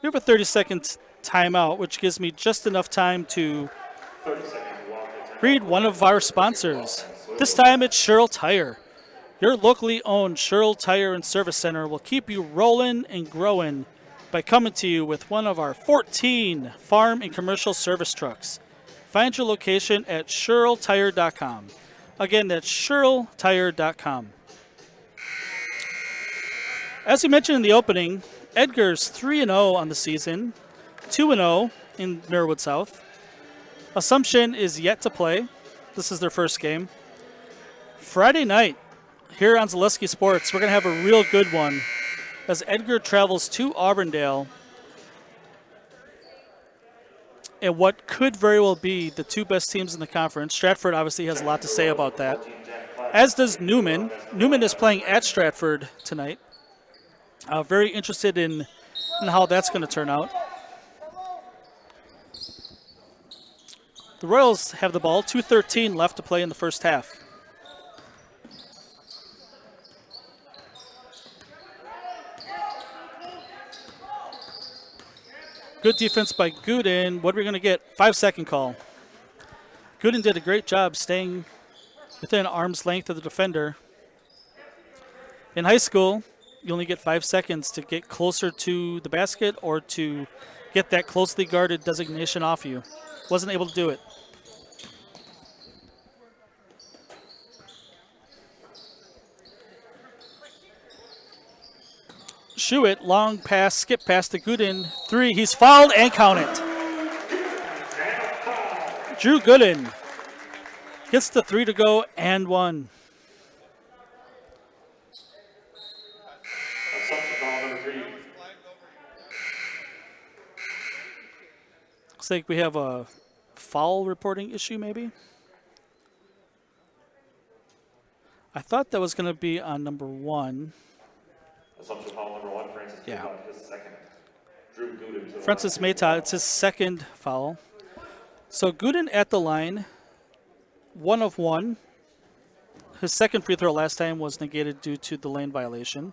We have a 30-second timeout, which gives me just enough time to read one of our sponsors. This time it's Sherrill Tire. Your locally owned Sherrill Tire and Service Center will keep you rolling and growing by coming to you with one of our 14 farm and commercial service trucks. Find your location at SherrillTire.com. Again, that's SherrillTire.com. As we mentioned in the opening, Edgar's 3-0 on the season, 2-0 in Merwood South. Assumption is yet to play. This is their first game. Friday night, here on Zaleski Sports, we're going to have a real good one as Edgar travels to Auburndale and what could very well be the 2 best teams in the conference. Stratford obviously has a lot to say about that, as does Newman. Newman is playing at Stratford tonight. Very interested in how that's going to turn out. The Royals have the ball, 2:13 left to play in the first half. Good defense by Gooden. What are we going to get? 5-second call. Gooden did a great job staying within arm's length of the defender. In high school, you only get 5 seconds to get closer to the basket or to get that closely guarded designation off you. Wasn't able to do it. Schuett, long pass, skip pass to Gooden. 3, he's fouled and count it. Drew Gooden gets the 3 to go and 1. Looks like we have a foul reporting issue maybe. I thought that was going to be on number 1. Assumption foul number 1, Francis Maytott, his second. Drew Gooden. Francis Maytott, it's his second foul. So Gooden at the line, 1 of 1. His second free throw last time was negated due to the lane violation.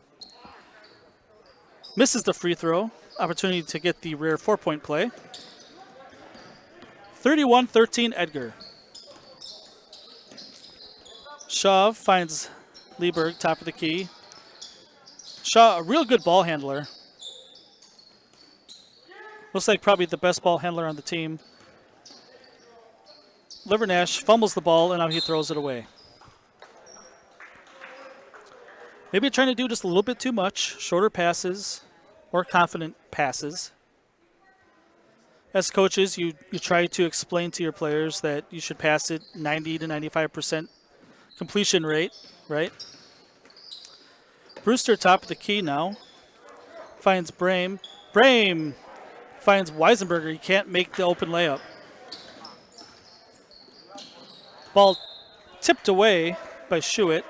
Misses the free throw. Opportunity to get the rare 4-point play. 31-13 Edgar. Shaw finds Lieberg, top of the key. Shaw, a real good ball handler. Looks like probably the best ball handler on the team. Livernash fumbles the ball, and now he throws it away. Maybe trying to do just a little bit too much. Shorter passes, more confident passes. As coaches, you try to explain to your players that you should pass it 90 to 95% completion rate, right? Brewster top of the key now. Finds Brame. Brame finds Weisenberger. He can't make the open layup. Ball tipped away by Schuett.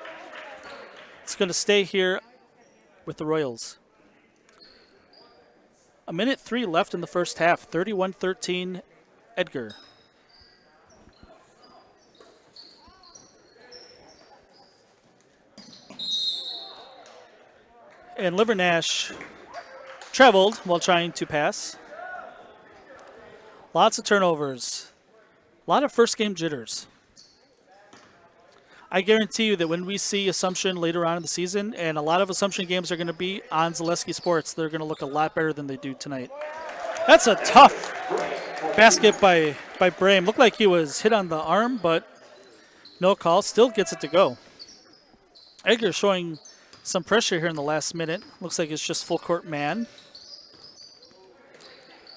It's going to stay here with the Royals. 1:03 left in the first half. 31-13 Edgar. And Livernash traveled while trying to pass. Lots of turnovers. A lot of first game jitters. I guarantee you that when we see Assumption later on in the season, and a lot of Assumption games are going to be on Zaleski Sports, they're going to look a lot better than they do tonight. That's a tough basket by Brame. Looked like he was hit on the arm, but no call. Still gets it to go. Edgar showing some pressure here in the last minute. Looks like it's just full court man.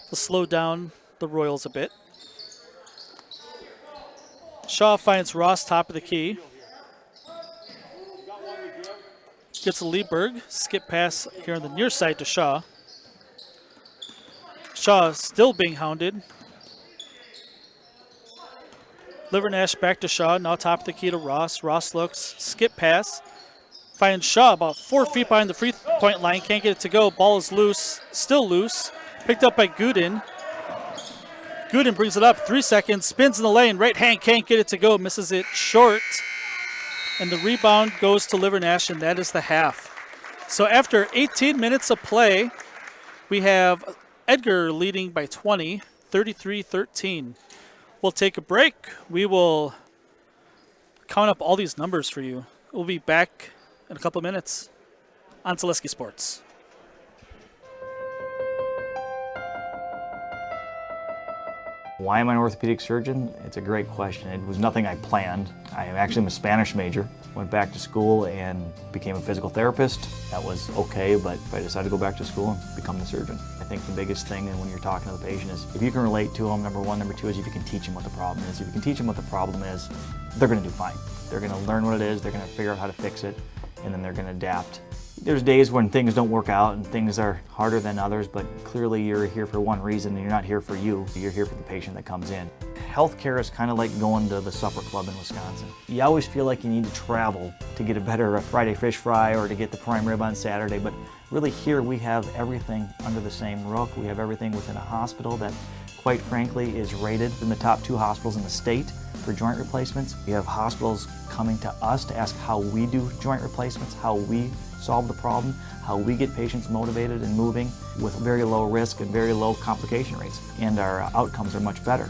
To slow down the Royals a bit. Shaw finds Ross top of the key. Gets a Lieberg. Skip pass here on the near side to Shaw. Shaw still being hounded. Livernash back to Shaw. Now top of the key to Ross. Ross looks. Skip pass. Finds Shaw about 4 feet behind the free point line. Can't get it to go. Ball is loose. Still loose. Picked up by Gooden. Gooden brings it up. 3 seconds. Spins in the lane. Right hand can't get it to go. Misses it short. And the rebound goes to Livernash, and that is the half. So after 18 minutes of play, we have Edgar leading by 20, 33-13. We'll take a break. We will count up all these numbers for you. We'll be back in a couple of minutes on Zaleski Sports. Why am I an orthopedic surgeon? It's a great question. It was nothing I planned. I actually am a Spanish major. Went back to school and became a physical therapist. That was okay, but I decided to go back to school and become the surgeon. I think the biggest thing when you're talking to the patient is if you can relate to them, number one. Number two is if you can teach them what the problem is. If you can teach them what the problem is, they're going to do fine. They're going to learn what it is, they're going to figure out how to fix it, and then they're going to adapt. There's days when things don't work out and things are harder than others, but clearly you're here for one reason and you're not here for you. You're here for the patient that comes in. Healthcare is kind of like going to the supper club in Wisconsin. You always feel like you need to travel to get a better Friday fish fry or to get the prime rib on Saturday, but really here we have everything under the same roof. We have everything within a hospital that, quite frankly, is rated in the top 2 hospitals in the state for joint replacements. We have hospitals coming to us to ask how we do joint replacements, how we solve the problem, how we get patients motivated and moving with very low risk and very low complication rates. And our outcomes are much better.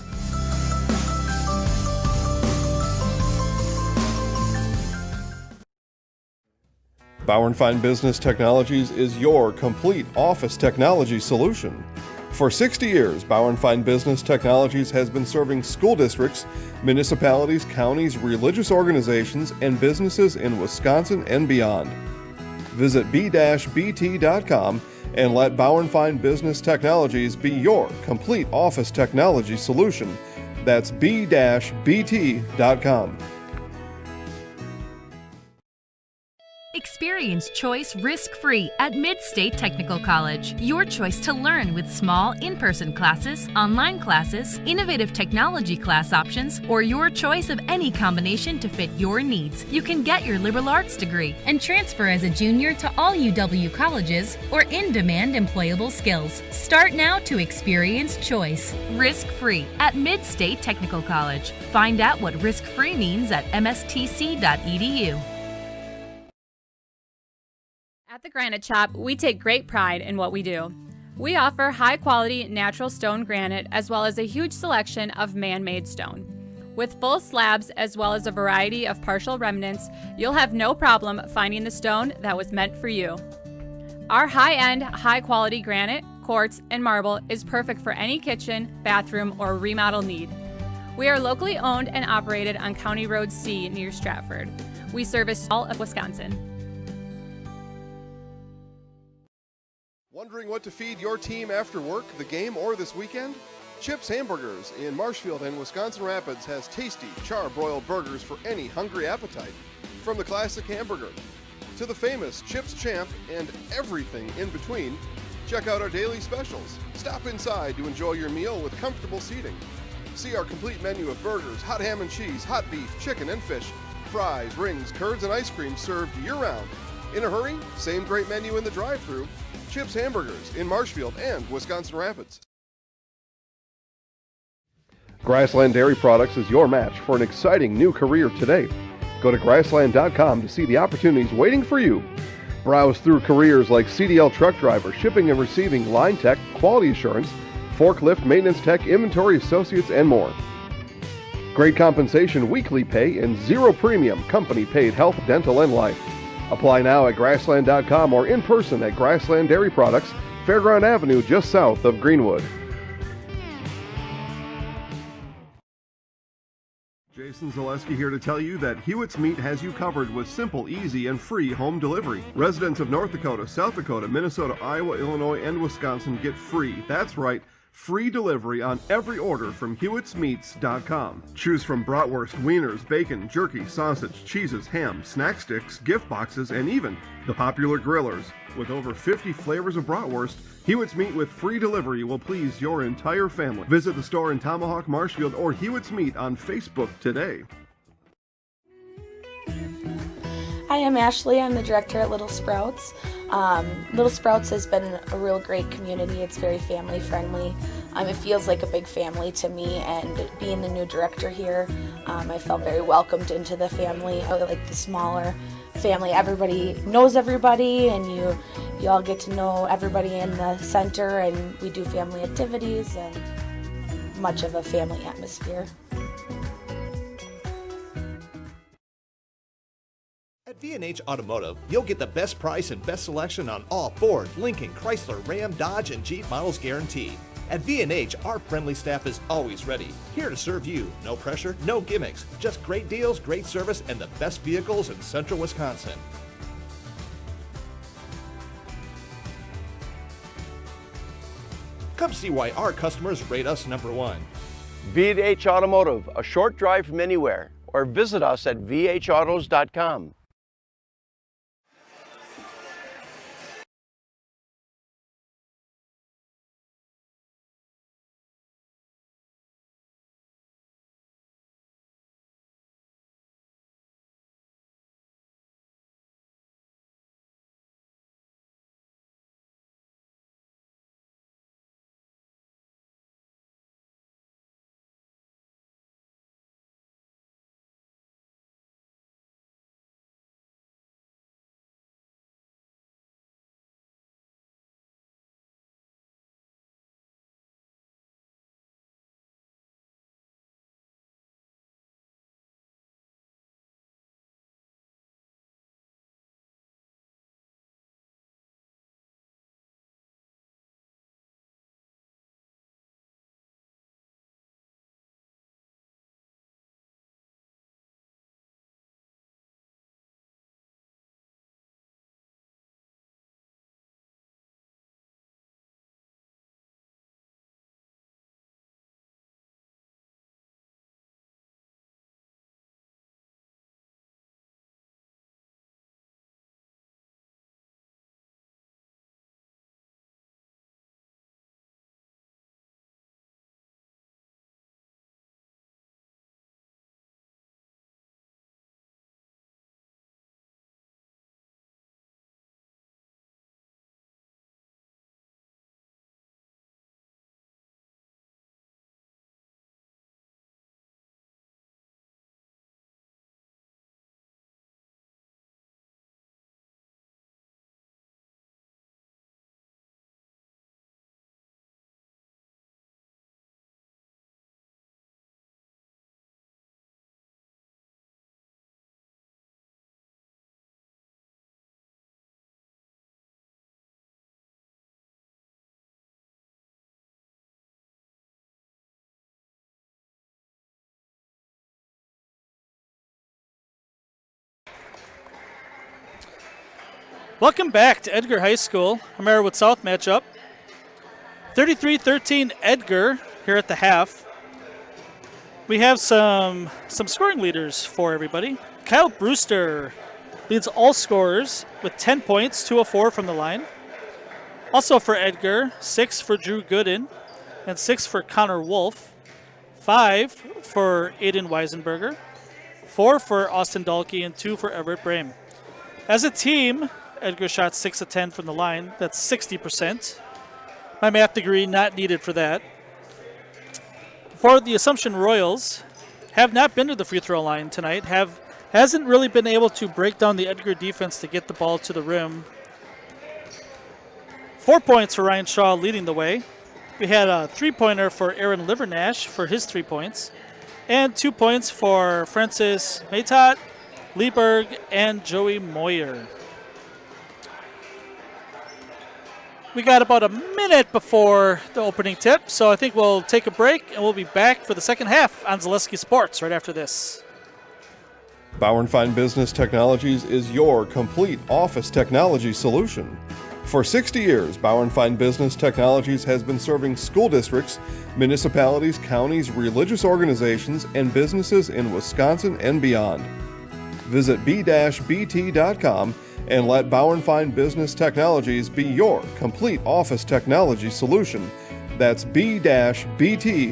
Bauer & Fine Business Technologies is your complete office technology solution. For 60 years, Bauer & Fine Business Technologies has been serving school districts, municipalities, counties, religious organizations, and businesses in Wisconsin and beyond. Visit b-bt.com and let Bauer & Fine Business Technologies be your complete office technology solution. That's b-bt.com. Experience choice risk-free at Mid-State Technical College. Your choice to learn with small in-person classes, online classes, innovative technology class options, or your choice of any combination to fit your needs. You can get your liberal arts degree and transfer as a junior to all UW colleges or in-demand employable skills. Start now to experience choice risk-free at Mid-State Technical College. Find out what risk-free means at mstc.edu. At the Granite Shop, we take great pride in what we do. We offer high-quality natural stone granite as well as a huge selection of man-made stone. With full slabs as well as a variety of partial remnants, you'll have no problem finding the stone that was meant for you. Our high-end, high-quality granite, quartz, and marble is perfect for any kitchen, bathroom, or remodel need. We are locally owned and operated on County Road C near Stratford. We service all of Wisconsin. Wondering what to feed your team after work, the game, or this weekend? Chips Hamburgers in Marshfield and Wisconsin Rapids has tasty, char-broiled burgers for any hungry appetite. From the classic hamburger to the famous Chips Champ and everything in between, check out our daily specials. Stop inside to enjoy your meal with comfortable seating. See our complete menu of burgers, hot ham and cheese, hot beef, chicken and fish, fries, rings, curds, and ice cream served year-round. In a hurry? Same great menu in the drive-thru. Chips Hamburgers in Marshfield and Wisconsin Rapids. Grassland Dairy Products is your match for an exciting new career today. Go to grassland.com to see the opportunities waiting for you. Browse through careers like CDL truck driver, shipping and receiving, line tech, quality assurance, forklift, maintenance tech, inventory associates, and more. Great compensation, weekly pay, and zero premium, company paid health, dental, and life. Apply now at grassland.com or in person at Grassland Dairy Products, Fairground Avenue, just south of Greenwood. Jason Zaleski here to tell you that Hewitt's Meat has you covered with simple, easy, and free home delivery. Residents of North Dakota, South Dakota, Minnesota, Iowa, Illinois, and Wisconsin get free. That's right. Free delivery on every order from Hewitt'sMeats.com. Choose from bratwurst, wieners, bacon, jerky, sausage, cheeses, ham, snack sticks, gift boxes, and even the popular grillers. With over 50 flavors of bratwurst, Hewitt's Meat with free delivery will please your entire family. Visit the store in Tomahawk, Marshfield, or Hewitt's Meat on Facebook today. Hi, I'm Ashley. I'm the director at Little Sprouts. Little Sprouts has been a real great community. It's very family friendly. It feels like a big family to me, and being the new director here, I felt very welcomed into the family. I like the smaller family. Everybody knows everybody, and you all get to know everybody in the center, and we do family activities and much of a family atmosphere. At V&H Automotive, you'll get the best price and best selection on all Ford, Lincoln, Chrysler, Ram, Dodge, and Jeep models guaranteed. At V&H, our friendly staff is always ready, here to serve you. No pressure, no gimmicks, just great deals, great service, and the best vehicles in central Wisconsin. Come see why our customers rate us #1. V&H Automotive, a short drive from anywhere, or visit us at vhautos.com. Welcome back to Edgar High School, a Merriwood South matchup. 33-13 Edgar here at the half. We have some scoring leaders for everybody. Kyle Brewster leads all scorers with 10 points, 2 of 4 from the line. Also for Edgar, 6 for Drew Gooden and 6 for Connor Wolf. 5 for Aiden Weisenberger, 4 for Austin Dahlke, and 2 for Everett Brame. As a team, Edgar shot 6 of 10 from the line. That's 60%. My math degree not needed for that. For the Assumption Royals, have not been to the free throw line tonight. Hasn't really been able to break down the Edgar defense to get the ball to the rim. 4 points for Ryan Shaw leading the way. We had a 3-pointer for Aaron Livernash for his 3 points. And 2 points for Francis Maytot, Lieberg, and Joey Moyer. We got about a minute before the opening tip, so I think we'll take a break and we'll be back for the second half on Zaleski Sports right after this. Bauer & Fine Business Technologies is your complete office technology solution. For 60 years, Bauer & Fine Business Technologies has been serving school districts, municipalities, counties, religious organizations, and businesses in Wisconsin and beyond. Visit b-bt.com and let Bauer & Fine Business Technologies be your complete office technology solution. That's b-bt.com.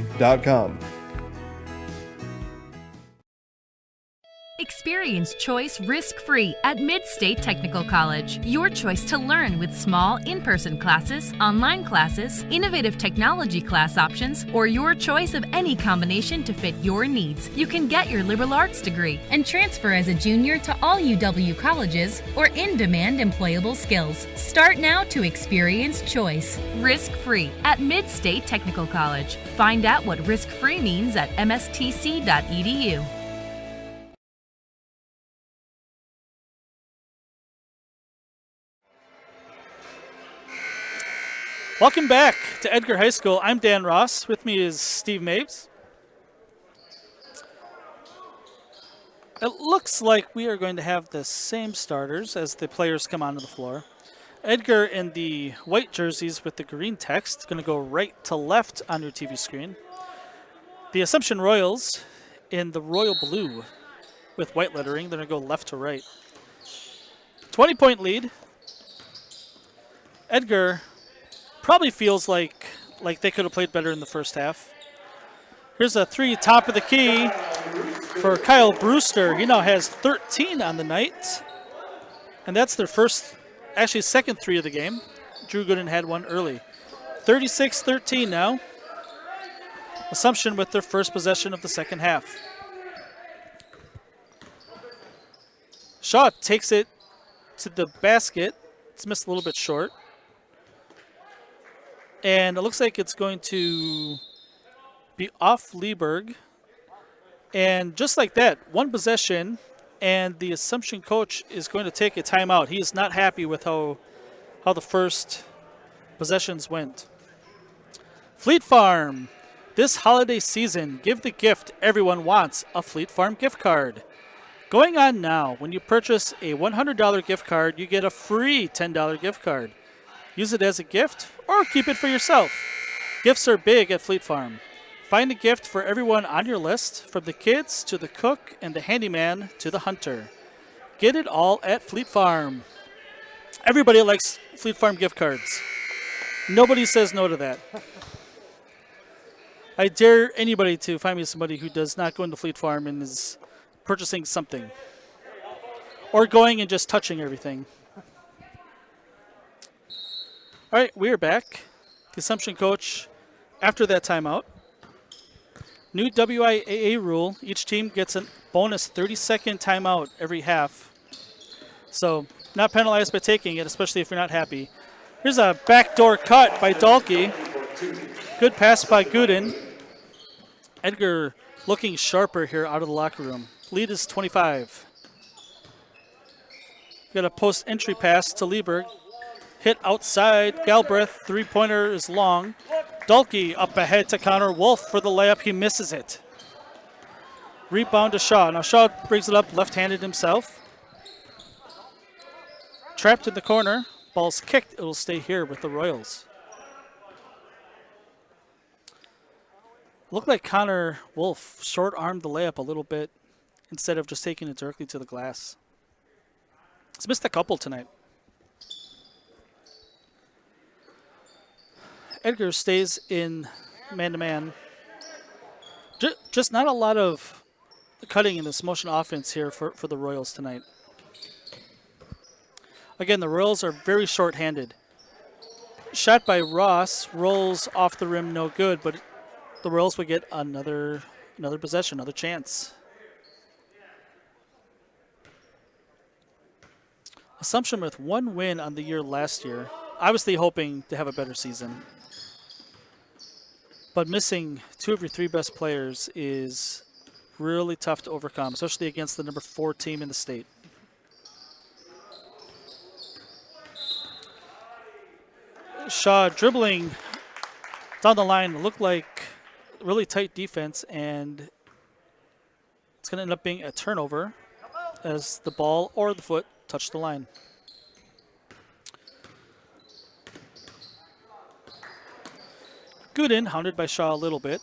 Experience choice risk-free at Mid-State Technical College. Your choice to learn with small in-person classes, online classes, innovative technology class options, or your choice of any combination to fit your needs. You can get your liberal arts degree and transfer as a junior to all UW colleges or in-demand employable skills. Start now to experience choice risk-free at Mid-State Technical College. Find out what risk-free means at mstc.edu. Welcome back to Edgar High School. I'm Dan Ross. With me is Steve Mapes. It looks like we are going to have the same starters as the players come onto the floor. Edgar in the white jerseys with the green text, going to go right to left on your TV screen. The Assumption Royals in the royal blue with white lettering, they're going to go left to right. 20-point lead. Edgar probably feels like they could have played better in the first half. Here's a 3 top of the key for Kyle Brewster. He now has 13 on the night. And that's their second 3 of the game. Drew Gooden had one early. 36-13 now. Assumption with their first possession of the second half. Shaw takes it to the basket. It's missed a little bit short. And it looks like it's going to be off Lieberg. And just like that, one possession, and the Assumption coach is going to take a timeout. He is not happy with how the first possessions went. Fleet Farm. This holiday season, give the gift everyone wants, a Fleet Farm gift card. Going on now, when you purchase a $100 gift card, you get a free $10 gift card. Use it as a gift or keep it for yourself. Gifts are big at Fleet Farm. Find a gift for everyone on your list, from the kids to the cook and the handyman to the hunter. Get it all at Fleet Farm. Everybody likes Fleet Farm gift cards. Nobody says no to that. I dare anybody to find me somebody who does not go into Fleet Farm and is purchasing something. Or going and just touching everything. All right, we are back. The Assumption coach, after that timeout. New WIAA rule, each team gets a bonus 30-second timeout every half. So not penalized by taking it, especially if you're not happy. Here's a backdoor cut by Dahlke. Good pass by Gooden. Edgar looking sharper here out of the locker room. Lead is 25. Got a post-entry pass to Lieberg. Hit outside. Galbraith, 3-pointer is long. Dahlke up ahead to Connor Wolf for the layup. He misses it. Rebound to Shaw. Now Shaw brings it up left-handed himself. trapped in the corner. Ball's kicked. It'll stay here with the Royals. Looked like Connor Wolf short-armed the layup a little bit instead of just taking it directly to the glass. He's missed a couple tonight. Edgar stays in man-to-man. Just not a lot of cutting in this motion offense here for the Royals tonight. Again, the Royals are very short-handed. Shot by Ross, rolls off the rim, no good, but the Royals would get another possession, another chance. Assumption with one win on the year last year, obviously hoping to have a better season. But missing 2 of your 3 best players is really tough to overcome, especially against the number 4 team in the state. Shaw dribbling down the line, looked like really tight defense, and it's going to end up being a turnover as the ball or the foot touch the line. Gooden, hounded by Shaw a little bit.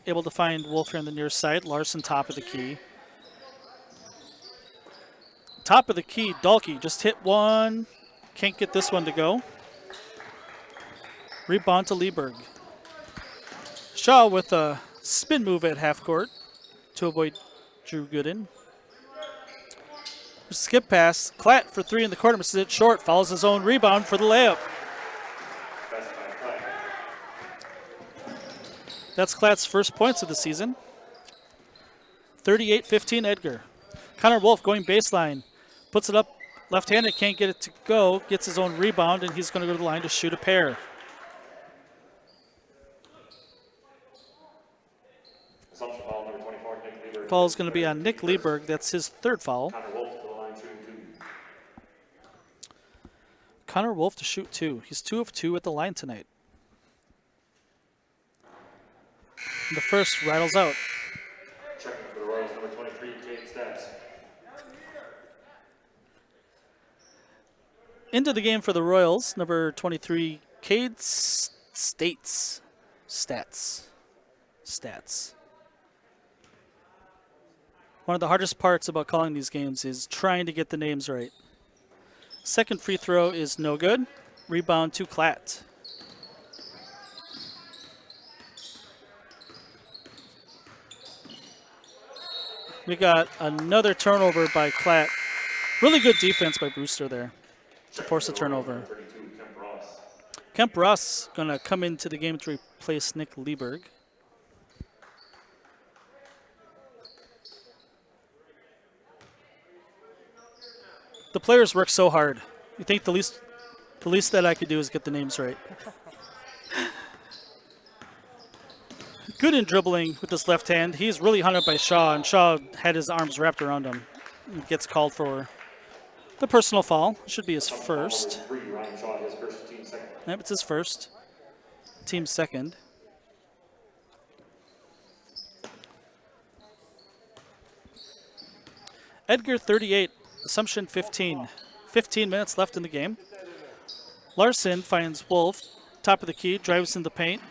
Able to find Wolf here on the near side. Larson top of the key. Top of the key, Dalkey just hit one. Can't get this one to go. Rebound to Lieberg. Shaw with a spin move at half court to avoid Drew Gooden. Skip pass. Klatt for 3 in the corner. Misses it short. Follows his own rebound for the layup. That's Klatt's first points of the season. 38-15 Edgar. Connor Wolf going baseline. Puts it up left-handed. Can't get it to go. Gets his own rebound, and he's going to go to the line to shoot a pair. Foul is going to be on Nick Lieberg. That's his 3rd foul. Connor Wolf to shoot 2. He's 2 of 2 at the line tonight. And the first rattles out. Checking for the Royals, number 23, Kate Stats. Into the game for the Royals, number 23, Cade Stats. One of the hardest parts about calling these games is trying to get the names right. Second free throw is no good. Rebound to Klatt. We got another turnover by Klatt. Really good defense by Brewster there to force a turnover. Kemp Ross going to come into the game to replace Nick Lieberg. The players work so hard. You think the least that I could do is get the names right. Good in dribbling with this left hand. He's really hunted by Shaw, and Shaw had his arms wrapped around him. He gets called for the personal foul. Should be his first. Yep, it's his first. Team's second. Edgar 38, Assumption 15. 15 minutes left in the game. Larson finds Wolf, top of the key, drives in the paint.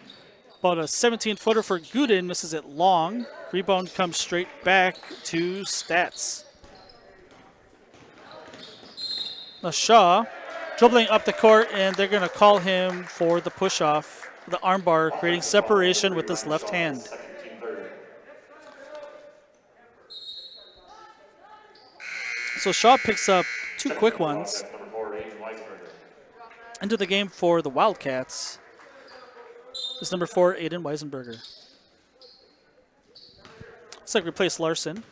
About a 17-footer for Gooden, misses it long. Rebound comes straight back to Stats. Now Shaw dribbling up the court, and they're going to call him for the push-off, the armbar, creating separation with this left hand. So Shaw picks up 2 quick ones. Into the game for the Wildcats is number 4, Aiden Weisenberger. Looks like replace Larson.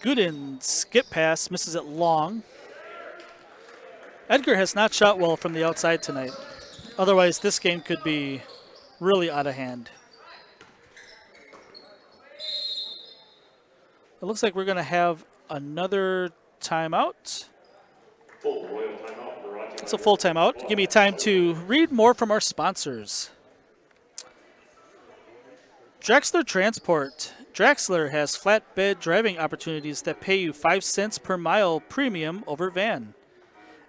Gooden, skip pass, misses it long. Edgar has not shot well from the outside tonight. Otherwise, this game could be really out of hand. It looks like we're going to have another timeout. It's a full timeout. Give me time to read more from our sponsors. Drexler Transport. Draxler has flatbed driving opportunities that pay you 5 cents per mile premium over van.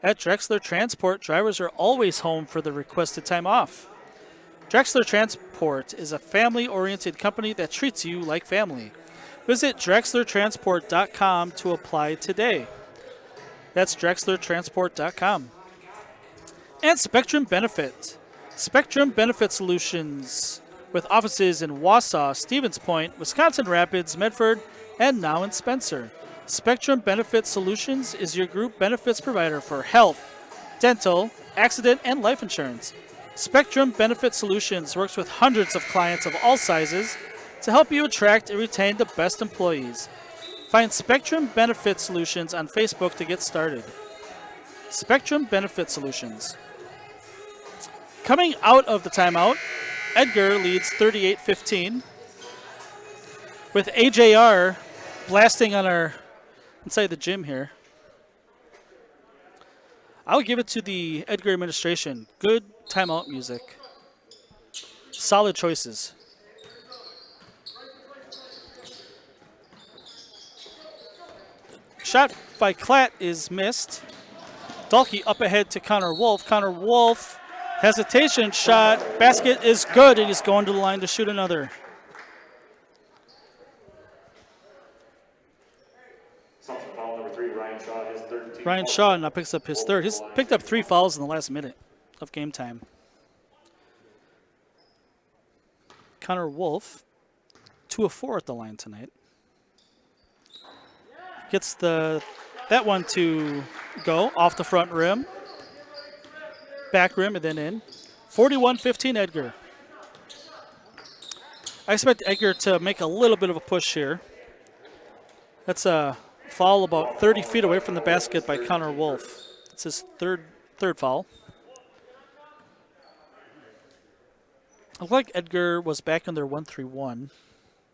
At Drexler Transport, drivers are always home for the requested time off. Drexler Transport is a family-oriented company that treats you like family. Visit drexlertransport.com to apply today. That's drexlertransport.com. And Spectrum Benefit. Spectrum Benefit Solutions, with offices in Wausau, Stevens Point, Wisconsin Rapids, Medford, and now in Spencer. Spectrum Benefit Solutions is your group benefits provider for health, dental, accident, and life insurance. Spectrum Benefit Solutions works with hundreds of clients of all sizes to help you attract and retain the best employees. Find Spectrum Benefit Solutions on Facebook to get started. Spectrum Benefit Solutions. Coming out of the timeout, Edgar leads 38-15 with AJR blasting on our inside the gym here. I'll give it to the Edgar administration. Good timeout music. Solid choices. Shot by Klatt is missed. Dalkey up ahead to Connor Wolf. Connor Wolf, hesitation shot. Basket is good, and he's going to the line to shoot another. Ryan Shaw now picks up his third. He's picked up 3 fouls in the last minute of game time. Connor Wolf, 2 of 4 at the line tonight. Gets that one to go off the front rim. Back rim and then in. 41-15 Edgar. I expect Edgar to make a little bit of a push here. That's a foul about 30 feet away from the basket by Connor Wolf. It's his third foul. I look like Edgar was back in their 1-3-1.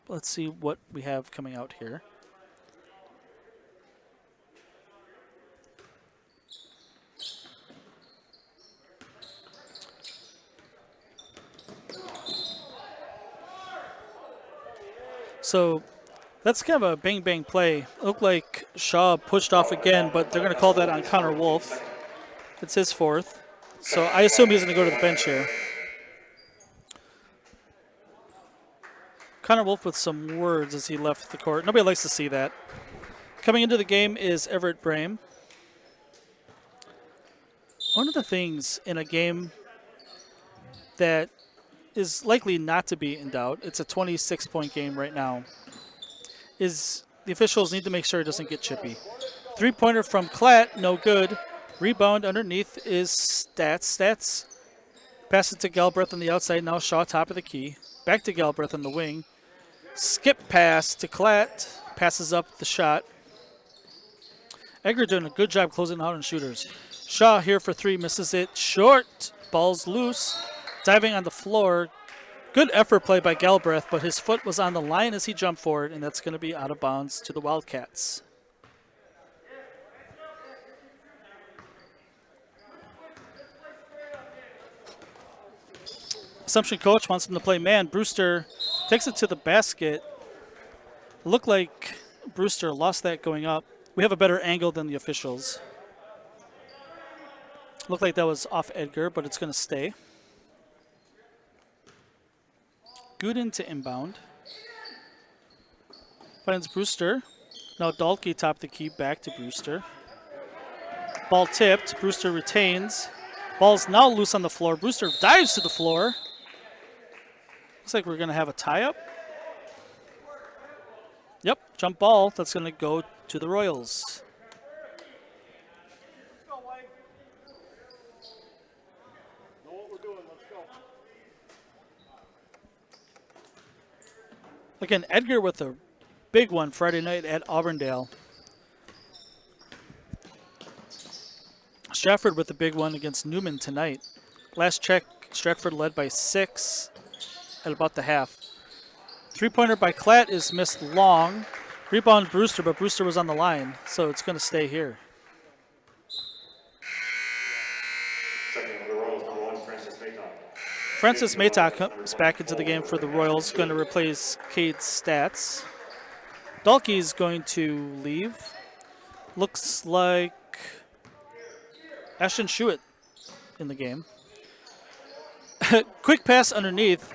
Let's see what we have coming out here. So that's kind of a bang-bang play. Looked like Shaw pushed off again, but they're going to call that on Connor Wolf. It's his 4th. So I assume he's going to go to the bench here. Connor Wolf with some words as he left the court. Nobody likes to see that. Coming into the game is Everett Brame. One of the things in a game that is likely not to be in doubt, it's a 26-point game right now, is the officials need to make sure it doesn't get chippy. 3-pointer from Klatt, no good. Rebound underneath is Stats. Pass it to Galbraith on the outside. Now Shaw top of the key. Back to Galbraith on the wing. Skip pass to Klatt. Passes up the shot. Edgar doing a good job closing out on shooters. Shaw here for 3, misses it. Short. Ball's loose. Diving on the floor. Good effort play by Galbraith, but his foot was on the line as he jumped forward, and that's going to be out of bounds to the Wildcats. Assumption coach wants him to play man. Brewster takes it to the basket. Looked like Brewster lost that going up. We have a better angle than the officials. Looked like that was off Edgar, but it's going to stay. Gooden to inbound. Finds Brewster. Now Dalkey top the key, back to Brewster. Ball tipped. Brewster retains. Ball's now loose on the floor. Brewster dives to the floor. Looks like we're going to have a tie-up. Yep, jump ball. That's going to go to the Royals. Again, Edgar with a big one Friday night at Auburndale. Stratford with a big one against Newman tonight. Last check, Stratford led by 6 at about the half. 3-pointer by Klatt is missed long. Rebound Brewster, but Brewster was on the line, so it's going to stay here. Francis Maytok comes back into the game for the Royals, going to replace Cade Stats. Dalkey's going to leave. Looks like Ashton Schuett in the game. Quick pass underneath.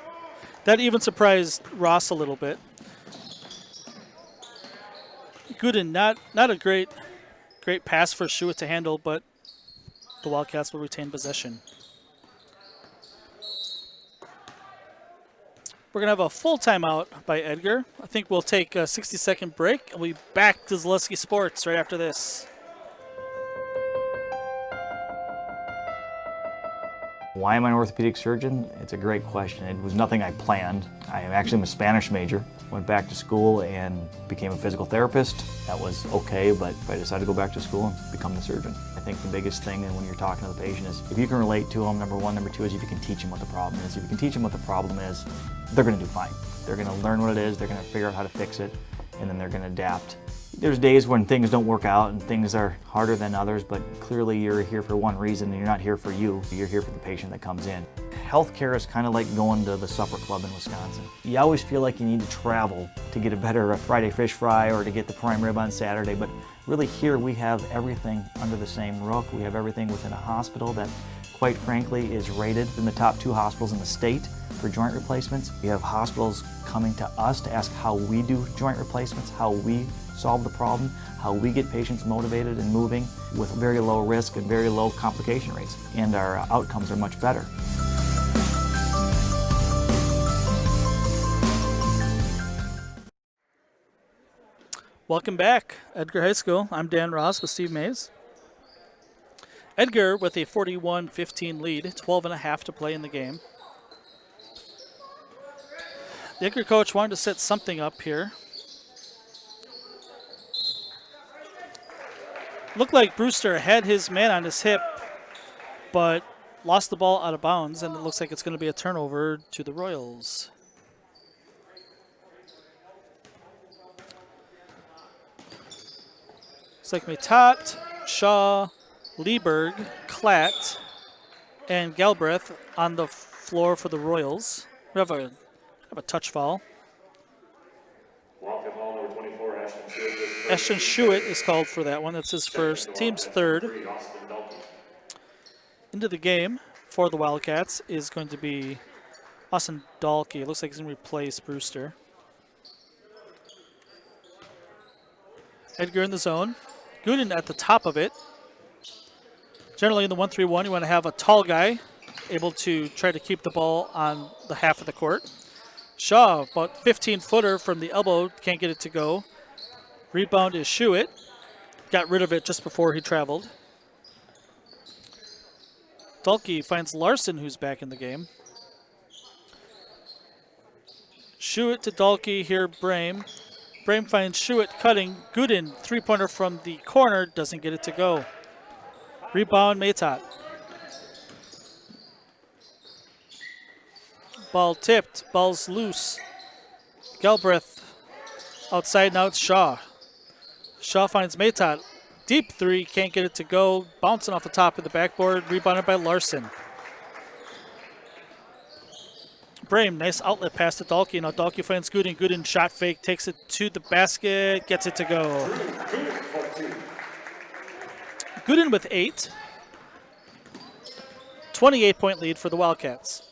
That even surprised Ross a little bit. Gooden, not a great pass for Schuett to handle, but the Wildcats will retain possession. We're going to have a full timeout by Edgar. I think we'll take a 60-second break, and we'll be back to Zaleski Sports right after this. Why am I an orthopedic surgeon? It's a great question. It was nothing I planned. I actually am a Spanish major. Went back to school and became a physical therapist. That was okay, but I decided to go back to school and become the surgeon. I think the biggest thing when you're talking to the patient is if you can relate to them, number one. Number two is if you can teach them what the problem is. If you can teach them what the problem is, they're going to do fine. They're going to learn what it is, they're going to figure out how to fix it, and then they're going to adapt. There's days when things don't work out and things are harder than others, but clearly you're here for one reason and you're not here for you. You're here for the patient that comes in. Healthcare is kind of like going to the supper club in Wisconsin. You always feel like you need to travel to get a better Friday fish fry or to get the prime rib on Saturday, but really here we have everything under the same roof. We have everything within a hospital that, quite frankly, is rated in the top 2 hospitals in the state for joint replacements. We have hospitals coming to us to ask how we do joint replacements, how we solve the problem, how we get patients motivated and moving with very low risk and very low complication rates. And our outcomes are much better. Welcome back, Edgar High School. I'm Dan Ross with Steve Mays. Edgar with a 41-15 lead, 12.5 to play in the game. The Edgar coach wanted to set something up here. Looked like Brewster had his man on his hip, but lost the ball out of bounds, and it looks like it's going to be a turnover to the Royals. Looks like Matot, Shaw, Lieberg, Klatt, and Galbraith on the floor for the Royals. We have a touch foul. Ashton Schuett is called for that one. That's his first. Team's third. Into the game for the Wildcats is going to be Austin Dalkey. Looks like he's going to replace Brewster. Edgar in the zone. Gooden at the top of it. Generally in the 1-3-1, you want to have a tall guy able to try to keep the ball on the half of the court. Shaw, about 15-footer from the elbow, can't get it to go. Rebound is Schuett. Got rid of it just before he traveled. Dalkey finds Larson, who's back in the game. Schuett to Dalkey, here Brame. Brame finds Schuett cutting. Gooden, three-pointer from the corner, doesn't get it to go. Rebound, Matot. Ball tipped, ball's loose. Galbraith outside, now it's Shaw. Shaw finds Matot. Deep three, can't get it to go. Bouncing off the top of the backboard, rebounded by Larson. Brame, nice outlet pass to Dalkey. Now Dalkey finds Gooden. Gooden shot fake, takes it to the basket, gets it to go. Gooden with 8. 28-point lead for the Wildcats.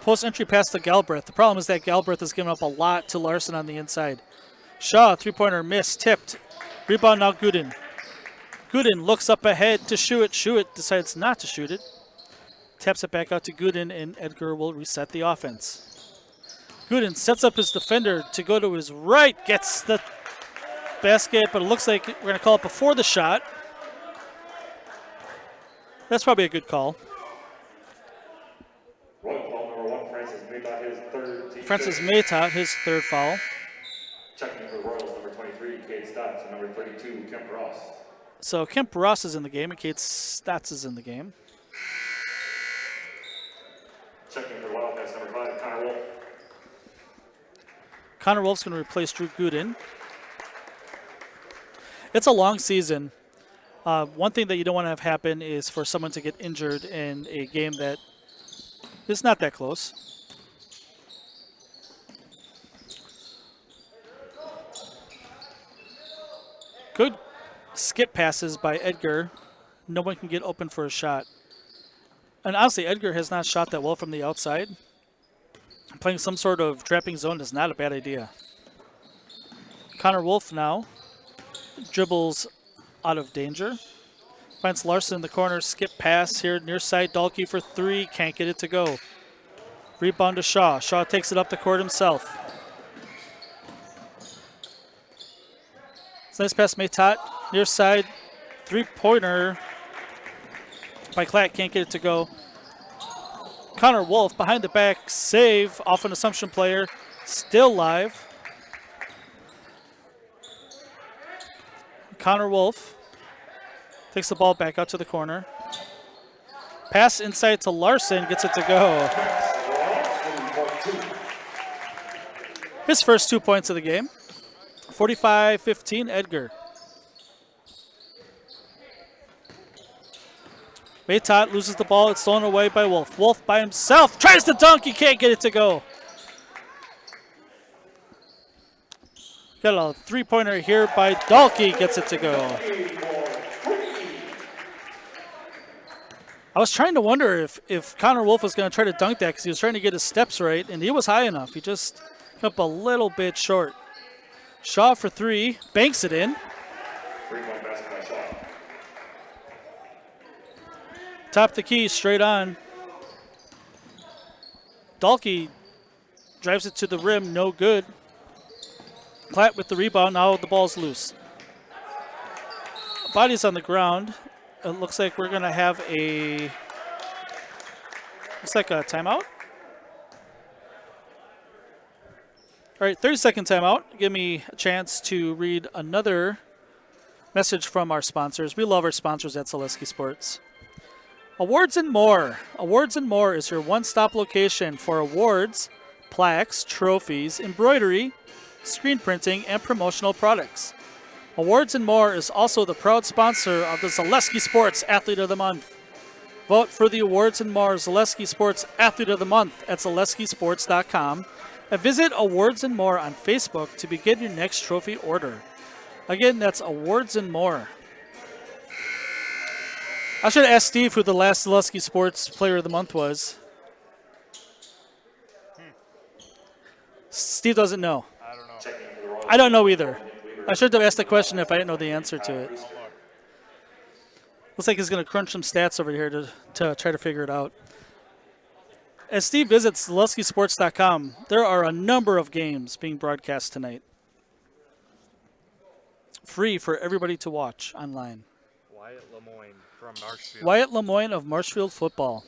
Post entry pass to Galbraith. The problem is that Galbraith has given up a lot to Larson on the inside. Shaw, three-pointer miss, tipped. Rebound now Gooden. Gooden looks up ahead to Schuett. Schuett decides not to shoot it. Taps it back out to Gooden, and Edgar will reset the offense. Gooden sets up his defender to go to his right, gets the basket, but it looks like we're going to call it before the shot. That's probably a good call. Francis Matot, his third foul. Checking for the Royals, number 23, Cade Stotts, and number 32, Kemp Ross. So Kemp Ross is in the game, and Cade Stotts is in the game. Checking for the Wildcats, number 5, Connor Wolf. Connor Wolf's going to replace Drew Gooden. It's a long season. One thing that you don't want to have happen is for someone to get injured in a game that is not that close. Good skip passes by Edgar. No one can get open for a shot. And honestly, Edgar has not shot that well from the outside. Playing some sort of trapping zone is not a bad idea. Connor Wolf now dribbles out of danger. Finds Larson in the corner. Skip pass here near side. Dahlke for three. Can't get it to go. Rebound to Shaw. Shaw takes it up the court himself. It's a nice pass, Maytot. Near side. Three-pointer by Klatt. Can't get it to go. Connor Wolf behind the back. Save off an Assumption player. Still live. Connor Wolf takes the ball back out to the corner. Pass inside to Larson. Gets it to go. His first 2 points of the game. 45-15, Edgar. Maytot loses the ball. It's stolen away by Wolf. Wolf by himself. Tries to dunk. He can't get it to go. Got a three-pointer here by Dahlke. Gets it to go. I was trying to wonder if Connor Wolf was going to try to dunk that because he was trying to get his steps right, and he was high enough. He just came up a little bit short. Shaw for three. Banks it in. Top the key, straight on. Dahlke drives it to the rim, no good. Klatt with the rebound, now the ball's loose. Body's on the ground. It looks like we're gonna have a timeout. All right, 30-second timeout. Give me a chance to read another message from our sponsors. We love our sponsors at Zaleski Sports. Awards and More. Awards and More is your one-stop location for awards, plaques, trophies, embroidery, screen printing, and promotional products. Awards and More is also the proud sponsor of the Zaleski Sports Athlete of the Month. Vote for the Awards and More Zaleski Sports Athlete of the Month at ZaleskiSports.com and visit Awards and More on Facebook to begin your next trophy order. Again, that's Awards and More. I should have asked Steve who the last Zaleski Sports Player of the Month was. Steve doesn't know. I don't know. I don't know either. I should have asked the question if I didn't know the answer to it. Looks like he's going to crunch some stats over here to try to figure it out. As Steve visits ZaleskiSports.com, there are a number of games being broadcast tonight. Free for everybody to watch online. Wyatt Lemoyne from Marshfield. Wyatt Lemoyne of Marshfield football.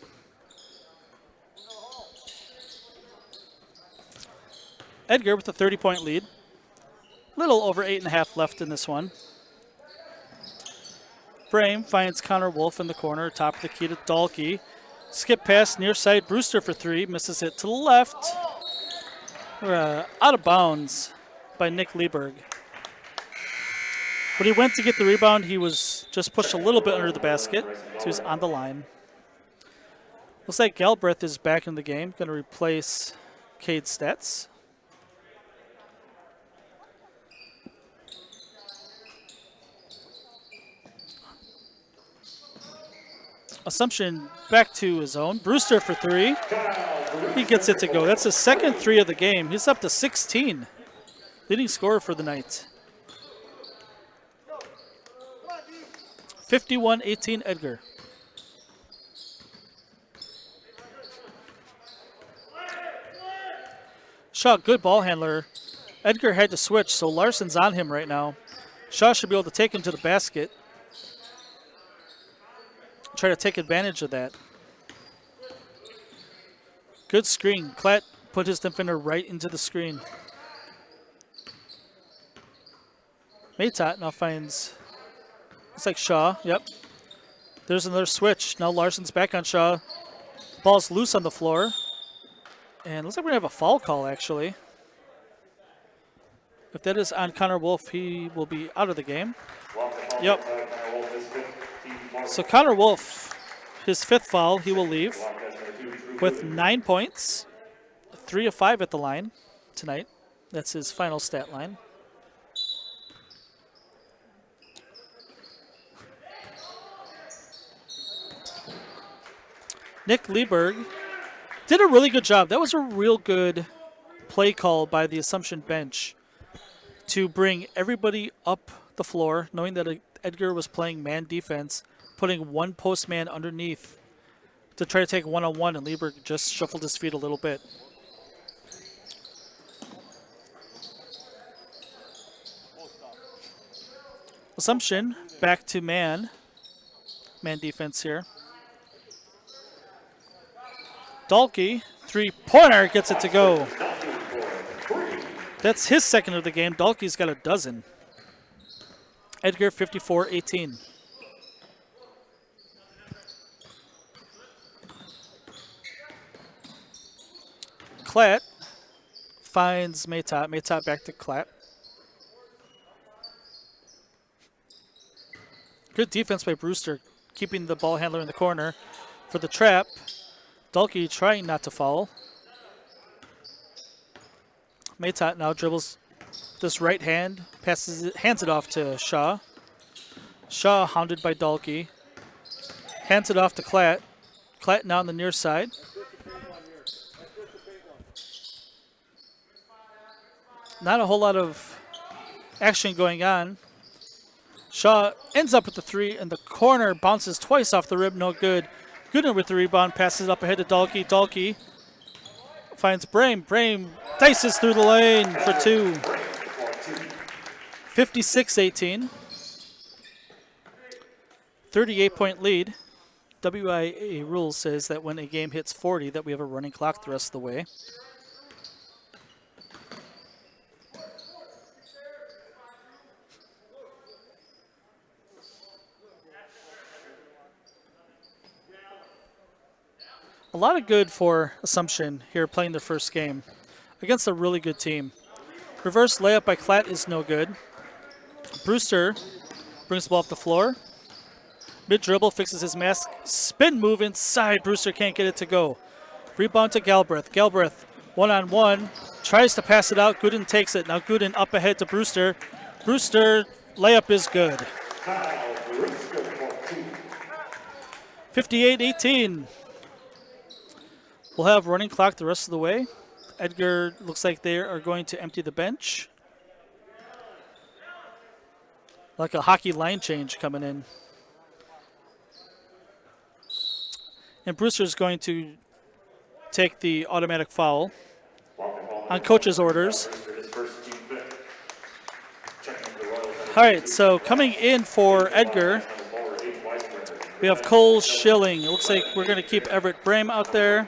Edgar with a 30-point lead. Little over 8.5 left in this one. Frame finds Connor Wolf in the corner, top of the key to Dahlke. Skip pass near side, Brewster for three, misses it to the left. We're out of bounds by Nick Lieberg. When he went to get the rebound, he was just pushed a little bit under the basket, so he's on the line. Looks like Galbraith is back in the game, going to replace Cade Stetz. Assumption back to his own. Brewster for three. He gets it to go. That's his second three of the game. He's up to 16. Leading scorer for the night. 51-18 Edgar. Shaw, good ball handler. Edgar had to switch, so Larson's on him right now. Shaw should be able to take him to the basket. Try to take advantage of that. Good screen. Klatt put his defender right into the screen. Maytot now finds, looks like Shaw. Yep. There's another switch. Now Larson's back on Shaw. Ball's loose on the floor. And looks like we're going to have a foul call, actually. If that is on Connor Wolf, he will be out of the game. Yep. So Connor Wolf, his 5th foul, he will leave with 9 points, 3 of 5 at the line tonight. That's his final stat line. Nick Lieberg did a really good job. That was a real good play call by the Assumption bench to bring everybody up the floor, knowing that Edgar was playing man defense, putting one post man underneath to try to take one-on-one, and Lieberg just shuffled his feet a little bit. Assumption back to man defense here. Dahlke, 3-pointer, gets it to go. That's his 2nd of the game. Dahlke's got a dozen. Edgar, 54-18. Klatt finds Maytot. Maytot back to Klatt. Good defense by Brewster, keeping the ball handler in the corner for the trap. Dahlke trying not to foul. Maytot now dribbles this right hand, hands it off to Shaw. Shaw hounded by Dahlke. Hands it off to Klatt. Klatt now on the near side. Not a whole lot of action going on. Shaw ends up with the 3 in the corner, bounces twice off the rim, no good. Gooden with the rebound, passes it up ahead to Dahlke. Dahlke finds Brame. Brame dices through the lane for 2. 56-18. 38-point lead. WIAA rules says that when a game hits 40 that we have a running clock the rest of the way. A lot of good for Assumption here playing their first game against a really good team. Reverse layup by Klatt is no good. Brewster brings the ball up the floor. Mid-dribble, fixes his mask. Spin move inside. Brewster can't get it to go. Rebound to Galbraith. Galbraith, one-on-one, tries to pass it out. Gooden takes it. Now Gooden up ahead to Brewster. Brewster, layup is good. 58-18. We'll have running clock the rest of the way. Edgar looks like they are going to empty the bench. Like a hockey line change coming in. And Brewster's going to take the automatic foul on coach's orders. All right, so coming in for Edgar, we have Cole Schilling. It looks like we're going to keep Everett Brame out there.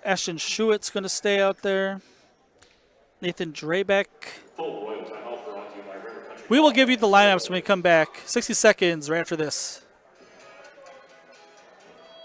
Ashton Schuett's going to stay out there. Nathan Drabeck. We will give you the lineups when we come back. 60 seconds right after this.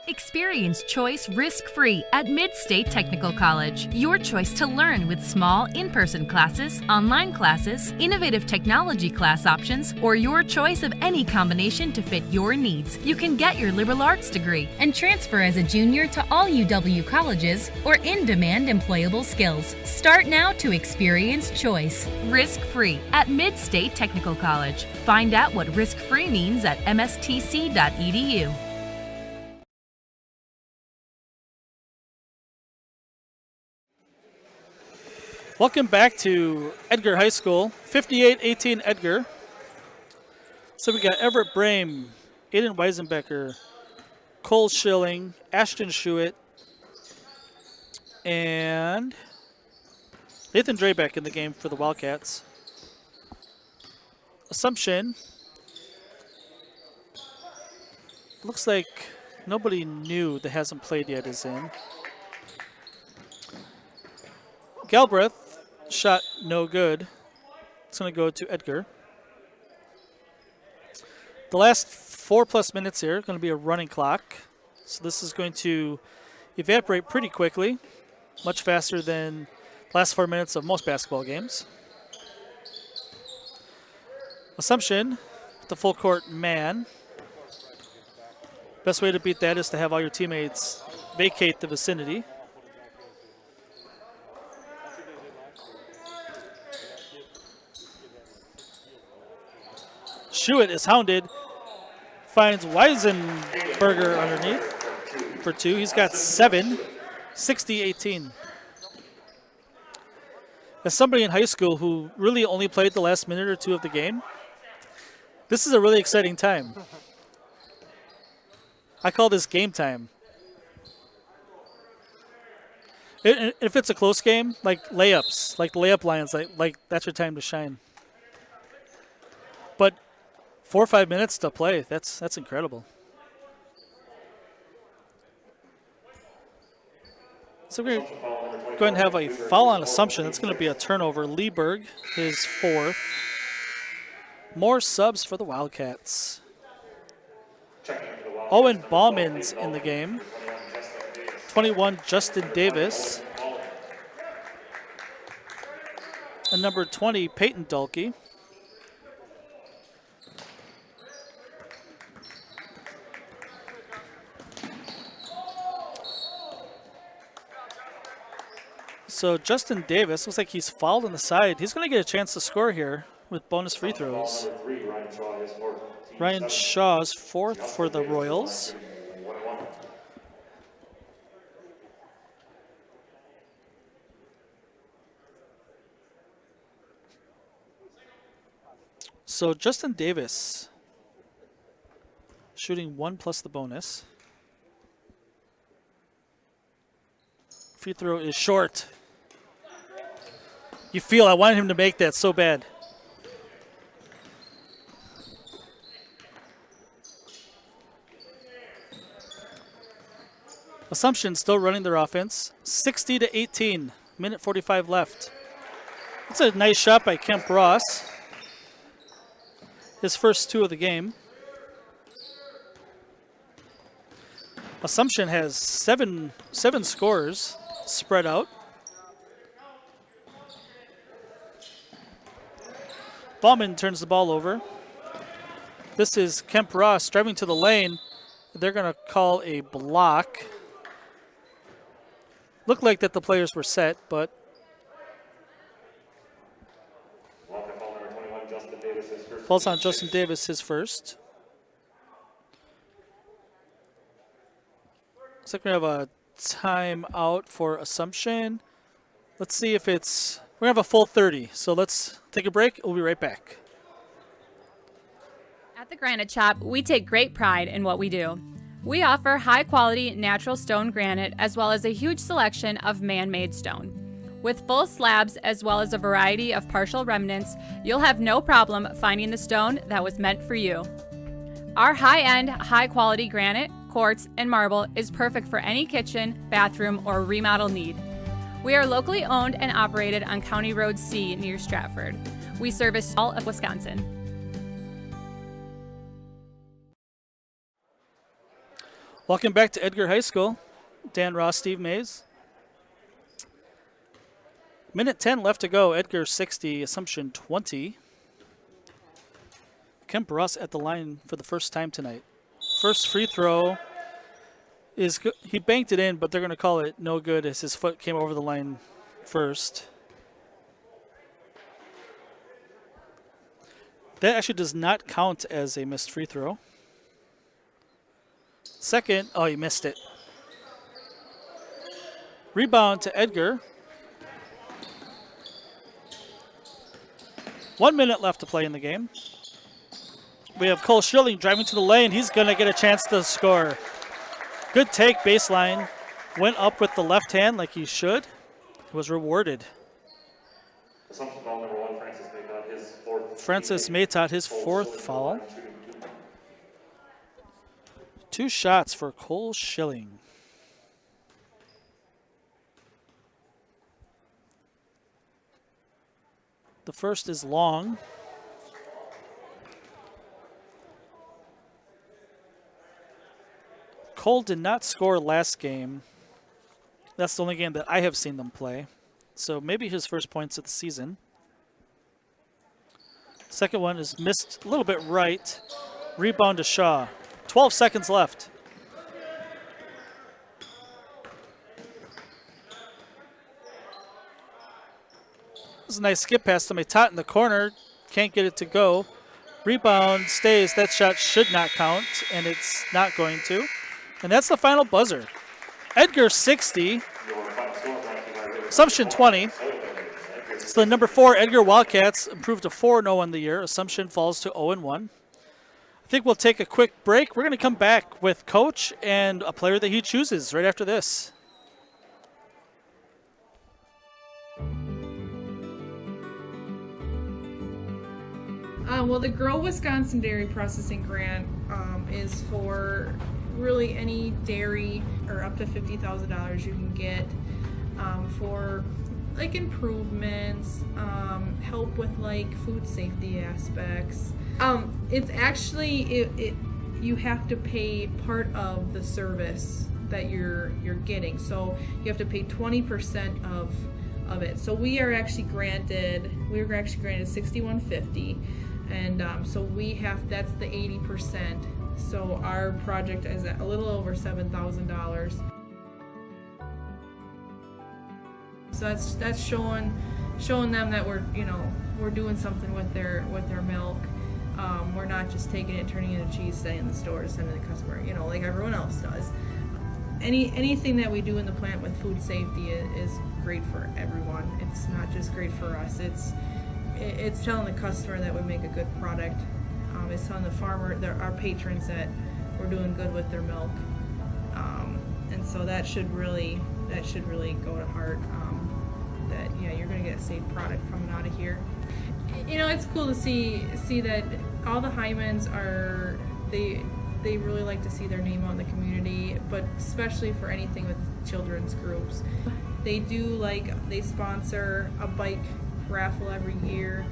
Experience choice risk-free at Mid-State Technical College. Your choice to learn with small in-person classes, online classes, innovative technology class options, or your choice of any combination to fit your needs. You can get your liberal arts degree and transfer as a junior to all UW colleges or in-demand employable skills. Start now to experience choice risk-free at Mid-State Technical College. Find out what risk-free means at mstc.edu. Welcome back to Edgar High School. 58-18 Edgar. So we got Everett Brame, Aiden Weisenbecker, Cole Schilling, Ashton Schuett, and Nathan Drabeck in the game for the Wildcats. Assumption. Looks like nobody new that hasn't played yet is in. Galbraith. Shot no good. It's going to go to Edgar. The last 4+ minutes here are going to be a running clock. So this is going to evaporate pretty quickly, much faster than the last 4 minutes of most basketball games. Assumption, the full court man. Best way to beat that is to have all your teammates vacate the vicinity. Schuett is hounded. Finds Weisenberger underneath for 2. He's got 7, 60-18. As somebody in high school who really only played the last minute or 2 of the game, this is a really exciting time. I call this game time. If it's a close game, like layups, like the layup lines, like that's your time to shine. But 4 or 5 minutes to play, that's incredible. So we're going to go ahead and have a foul on Assumption. That's going to be a turnover. Lieberg, his 4th. More subs for the Wildcats. Owen Bauman's in the game. 21, Justin Davis. And number 20, Peyton Dulkey. So Justin Davis, looks like he's fouled on the side. He's going to get a chance to score here with bonus free throws. Ryan Shaw's 4th for the Royals. So Justin Davis shooting 1 plus the bonus. Free throw is short. You feel I wanted him to make that so bad. Assumption still running their offense. 60-18. Minute 45 left. That's a nice shot by Kemp Ross. His first 2 of the game. Assumption has seven scorers spread out. Bauman turns the ball over. This is Kemp Ross driving to the lane. They're going to call a block. Looked like that the players were set, but falls on Justin Davis, his first. Looks like we have a timeout for Assumption. Let's see if it's, we're going to have a full 30, so let's take a break. We'll be right back. At the Granite Shop, we take great pride in what we do. We offer high-quality natural stone granite as well as a huge selection of man-made stone. With full slabs as well as a variety of partial remnants, you'll have no problem finding the stone that was meant for you. Our high-end, high-quality granite, quartz, and marble is perfect for any kitchen, bathroom, or remodel need. We are locally owned and operated on County Road C near Stratford. We service all of Wisconsin. Welcome back to Edgar High School. Dan Ross, Steve Mays. Minute 10 left to go. Edgar 60, Assumption 20. Kemp Ross at the line for the first time tonight. First free throw is good. He banked it in, but they're going to call it no good as his foot came over the line first. That actually does not count as a missed free throw. Second, oh, he missed it. Rebound to Edgar. 1 minute left to play in the game. We have Cole Schilling driving to the lane. He's going to get a chance to score. Good take, baseline. Went up with the left hand like he should. Was rewarded. Francis Maytott, his 4th foul. 2 shots for Cole Schilling. The first is long. Cole did not score last game. That's the only game that I have seen them play. So maybe his first points of the season. Second one is missed a little bit right. Rebound to Shaw. 12 seconds left. was a nice skip pass to Matot in the corner. Can't get it to go. Rebound stays. That shot should not count, and it's not going to. And that's the final buzzer. Edgar 60, Assumption 20. So the number 4 Edgar Wildcats improved to 4-0 on the year. Assumption falls to 0-1. I think we'll take a quick break. We're going to come back with Coach and a player that he chooses right after this. Well, the Grow Wisconsin Dairy Processing Grant is for really any dairy, or up to $50,000 you can get for like improvements, help with like food safety aspects. It's actually you have to pay part of the service that you're getting, so you have to pay 20% of it. So we were actually granted $6,150, and so that's the 80%. So our project is at a little over $7,000. So that's showing them that we're doing something with their milk. We're not just taking it, turning it into cheese, setting it in the store, sending it to the customer, like everyone else does. Anything that we do in the plant with food safety is great for everyone. It's not just great for us. It's telling the customer that we make a good product. It's telling the farmer, our patrons, that we're doing good with their milk. And so that should really go to heart. That you're going to get a safe product coming out of here. It's cool to see that all the Hymans are they really like to see their name out in the community, but especially for anything with children's groups. They sponsor a bike raffle every year,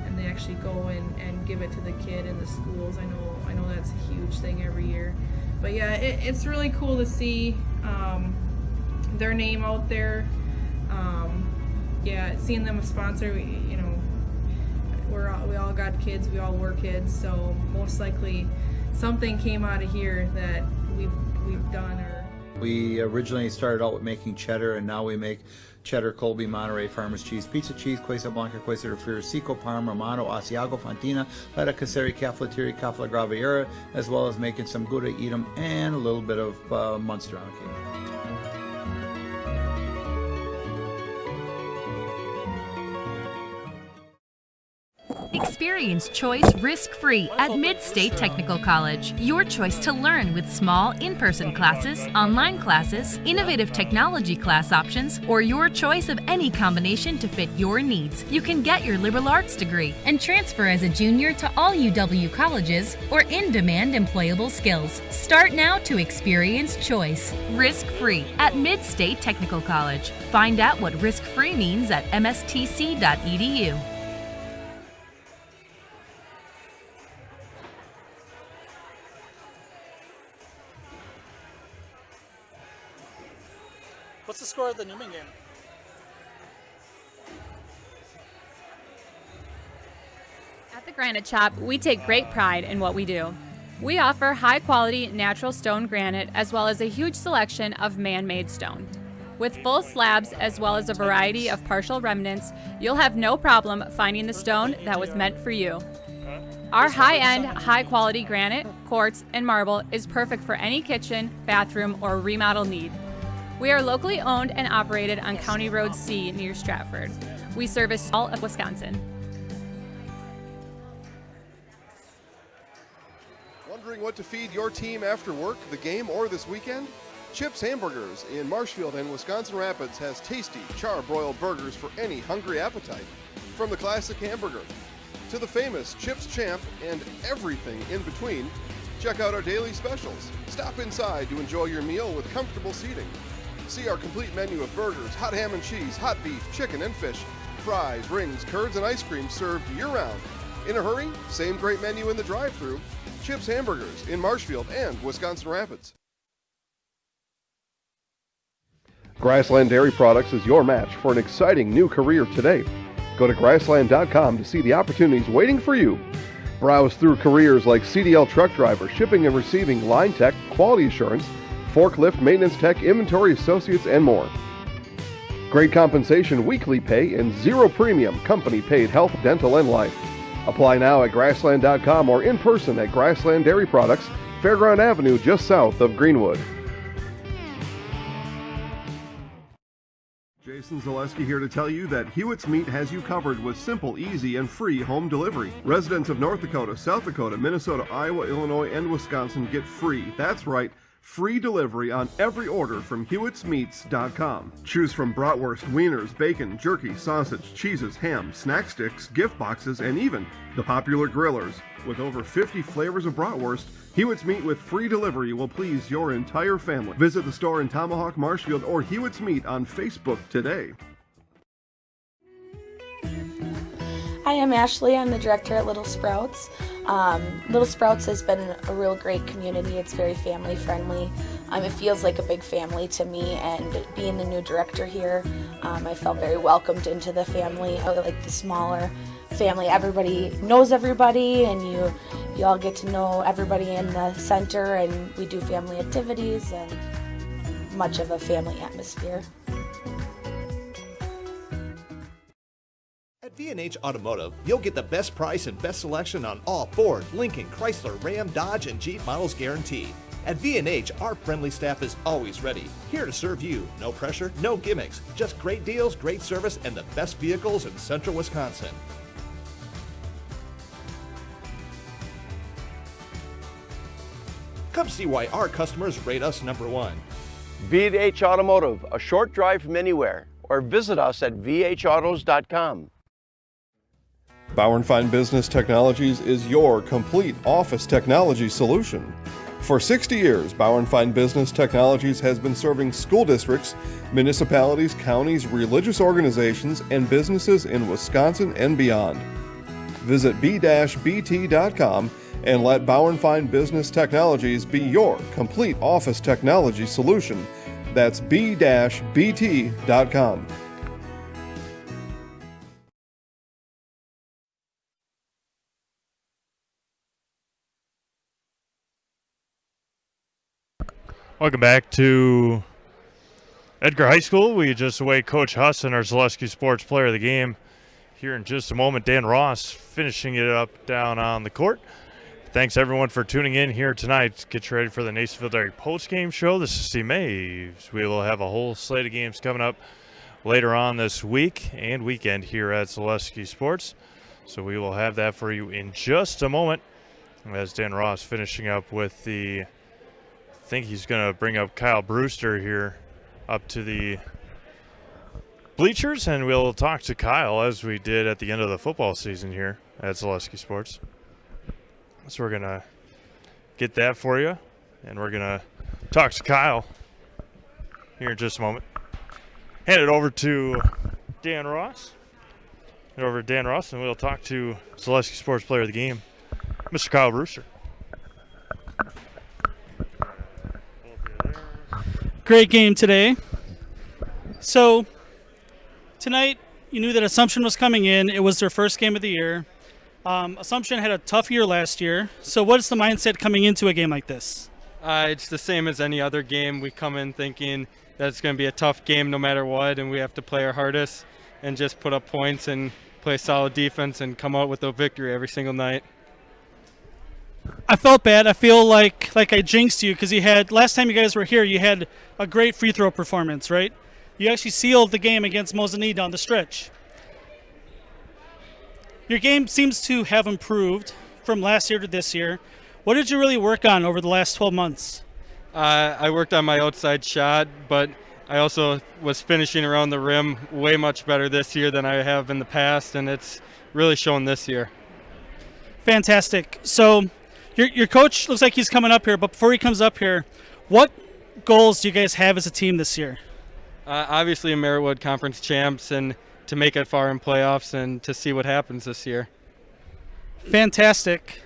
and they actually go and give it to the kid in the schools. I know that's a huge thing every year. But yeah, it's really cool to see their name out there. Seeing them a sponsor, we all got kids, we all were kids, so most likely something came out of here that we've done. We originally started out with making cheddar, and now we make cheddar, Colby, Monterey, Farmers cheese, pizza cheese, Quesa Blanca, Quesa de Friar, Seco, Parma, Romano, Asiago, Fontina, Letta, Caseri, Cafflettieri, Cafla Graviera, as well as making some Gouda, Edam, and a little bit of Munster on occasion. Experience choice risk-free at Mid-State Technical College. Your choice to learn with small in-person classes, online classes, innovative technology class options, or your choice of any combination to fit your needs. You can get your liberal arts degree and transfer as a junior to all UW colleges or in-demand employable skills. Start now to experience choice risk-free at Mid-State Technical College. Find out what risk-free means at mstc.edu. What's the score of the Newman game? At the Granite Shop, we take great pride in what we do. We offer high-quality natural stone granite as well as a huge selection of man-made stone. With full slabs as well as a variety of partial remnants, you'll have no problem finding the stone that was meant for you. Our high-end, high-quality granite, quartz, and marble is perfect for any kitchen, bathroom, or remodel need. We are locally owned and operated on County Road C near Stratford. We service all of Wisconsin. Wondering what to feed your team after work, the game, or this weekend? Chips Hamburgers in Marshfield and Wisconsin Rapids has tasty, char-broiled burgers for any hungry appetite. From the classic hamburger to the famous Chips Champ and everything in between, check out our daily specials. Stop inside to enjoy your meal with comfortable seating. See our complete menu of burgers, hot ham and cheese, hot beef, chicken and fish, fries, rings, curds, and ice cream served year-round. In a hurry? Same great menu in the drive-thru. Chips Hamburgers in Marshfield and Wisconsin Rapids. Grassland Dairy Products is your match for an exciting new career today. Go to grassland.com to see the opportunities waiting for you. Browse through careers like CDL truck driver, shipping and receiving, line tech, quality assurance, forklift, maintenance tech, inventory associates, and more. Great compensation, weekly pay, and zero premium company-paid health, dental, and life. Apply now at Grassland.com or in person at Grassland Dairy Products, Fairground Avenue, just south of Greenwood. Jason Zaleski here to tell you that Hewitt's Meat has you covered with simple, easy, and free home delivery. Residents of North Dakota, South Dakota, Minnesota, Iowa, Illinois, and Wisconsin get free. That's right. Free delivery on every order from Hewitt'sMeats.com. Choose from bratwurst, wieners, bacon, jerky, sausage, cheeses, ham, snack sticks, gift boxes, and even the popular grillers. With over 50 flavors of bratwurst, Hewitt's Meat with free delivery will please your entire family. Visit the store in Tomahawk, Marshfield, or Hewitt's Meat on Facebook today. Hi, I'm Ashley. I'm the director at Little Sprouts. Little Sprouts has been a real great community. It's very family friendly. It feels like a big family to me, and being the new director here, I felt very welcomed into the family. I like the smaller family. Everybody knows everybody, and you all get to know everybody in the center, and we do family activities and much of a family atmosphere. At V&H Automotive, you'll get the best price and best selection on all Ford, Lincoln, Chrysler, Ram, Dodge, and Jeep models guaranteed. At V&H, our friendly staff is always ready, here to serve you. No pressure, no gimmicks, just great deals, great service, and the best vehicles in central Wisconsin. Come see why our customers rate us #1. V&H Automotive, a short drive from anywhere, or visit us at vhautos.com. Bauer & Fine Business Technologies is your complete office technology solution. For 60 years, Bauer & Fine Business Technologies has been serving school districts, municipalities, counties, religious organizations, and businesses in Wisconsin and beyond. Visit b-bt.com and let Bauer & Fine Business Technologies be your complete office technology solution. That's b-bt.com. Welcome back to Edgar High School. We just await Coach Huss and our Zaleski Sports Player of the Game. Here in just a moment, Dan Ross finishing it up down on the court. Thanks, everyone, for tuning in here tonight. Get you ready for the Nationville Dairy post-game show. This is Steve Maves. We will have a whole slate of games coming up later on this week and weekend here at Zaleski Sports. So we will have that for you in just a moment as Dan Ross finishing up with the – I think he's going to bring up Kyle Brewster here up to the bleachers, and we'll talk to Kyle as we did at the end of the football season here at Zaleski Sports. So we're going to get that for you, and we're going to talk to Kyle here in just a moment. Hand it over to Dan Ross. Hand it over to Dan Ross, and we'll talk to Zaleski Sports Player of the Game, Mr. Kyle Brewster. Great game today. So tonight, you knew that Assumption was coming in. It was their first game of the year. Assumption had a tough year last year. So what is the mindset coming into a game like this? It's the same as any other game. We come in thinking that it's going to be a tough game no matter what, and we have to play our hardest and just put up points and play solid defense and come out with a victory every single night. I felt bad. I feel like I jinxed you because you had, last time you guys were here, you had a great free throw performance, right? You actually sealed the game against Mosinee down the stretch. Your game seems to have improved from last year to this year. What did you really work on over the last 12 months? I worked on my outside shot, but I also was finishing around the rim way much better this year than I have in the past, and it's really shown this year. Fantastic. So your coach looks like he's coming up here, but before he comes up here, what goals do you guys have as a team this year? Obviously, Merrittwood Conference champs and to make it far in playoffs and to see what happens this year. Fantastic.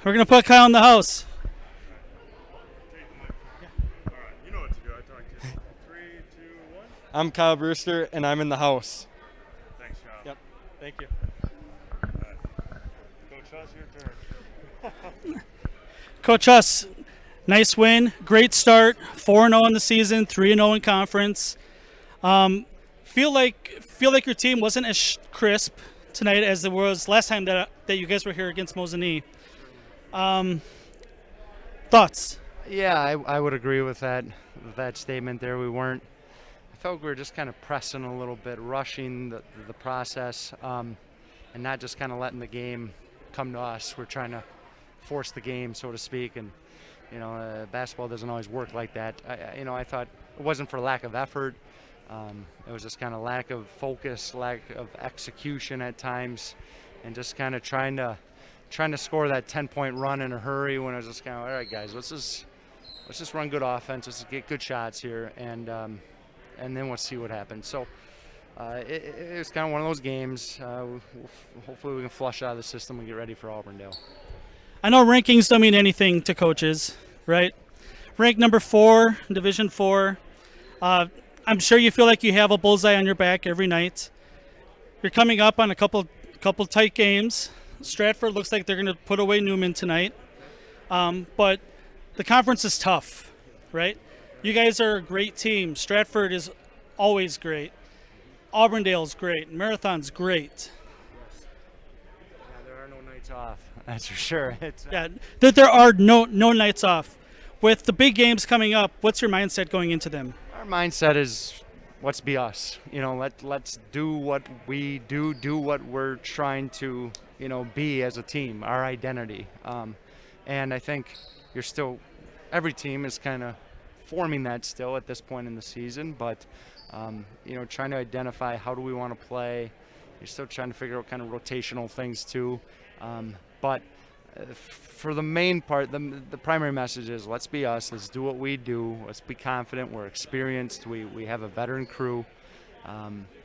We're going to put Kyle in the house. I'm Kyle Brewster, and I'm in the house. Thanks, Kyle. Yep. Thank you. Coach Huss, your turn. Coach Huss, nice win. Great start. 4-0 in the season, 3-0 in conference. Feel like your team wasn't as crisp tonight as it was last time that you guys were here against Mosinee. Thoughts? Yeah, I would agree with that statement there. I felt we were just kind of pressing a little bit, rushing the process, and not just kind of letting the game come to us. We're trying to force the game, so to speak, and basketball doesn't always work like that. I thought it wasn't for lack of effort. It was just kind of lack of focus, lack of execution at times, and just kind of trying to score that 10-point run in a hurry when I was just kind of, all right, guys, let's just run good offense, let's get good shots here, and then we'll see what happens. So it was kind of one of those games. Hopefully we can flush out of the system and get ready for Auburndale. I know rankings don't mean anything to coaches, right? Ranked number 4, Division 4. I'm sure you feel like you have a bullseye on your back every night. You're coming up on a couple tight games. Stratford looks like they're going to put away Newman tonight. But the conference is tough, right? You guys are a great team. Stratford is always great. Auburndale's great. Marathon's great. Yeah, there are no nights off. That's for sure. There are no nights off. With the big games coming up, what's your mindset going into them? Our mindset is, let's be us. Let's do what we do what we're trying to, be as a team, our identity. And I think every team is kind of forming that still at this point in the season, but trying to identify how do we want to play. You're still trying to figure out kind of rotational things too. But for the main part, the primary message is let's be us, let's do what we do, let's be confident, we're experienced, we have a veteran crew.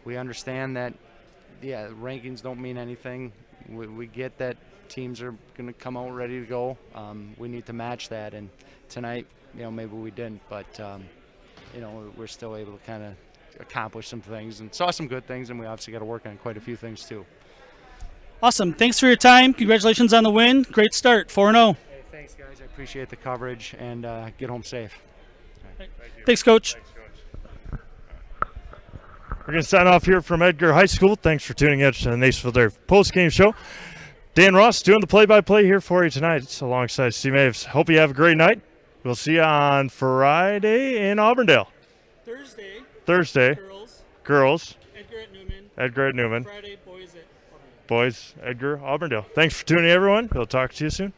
We understand that, rankings don't mean anything. We get that teams are going to come out ready to go. We need to match that, and tonight, maybe we didn't, but, we're still able to kind of accomplish some things and saw some good things, and we obviously got to work on quite a few things too. Awesome. Thanks for your time. Congratulations on the win. Great start, 4-0. Hey, thanks, guys. I appreciate the coverage, and get home safe. Right. Thanks, Coach. We're going to sign off here from Edgar High School. Thanks for tuning in to the Nacefield post-game show. Dan Ross doing the play-by-play here for you tonight alongside Steve Maves. Hope you have a great night. We'll see you on Friday in Auburndale. Thursday. Girls. Edgar at Newman. Friday, boys at Boys, Edgar, Auburndale. Thanks for tuning in, everyone. We'll talk to you soon.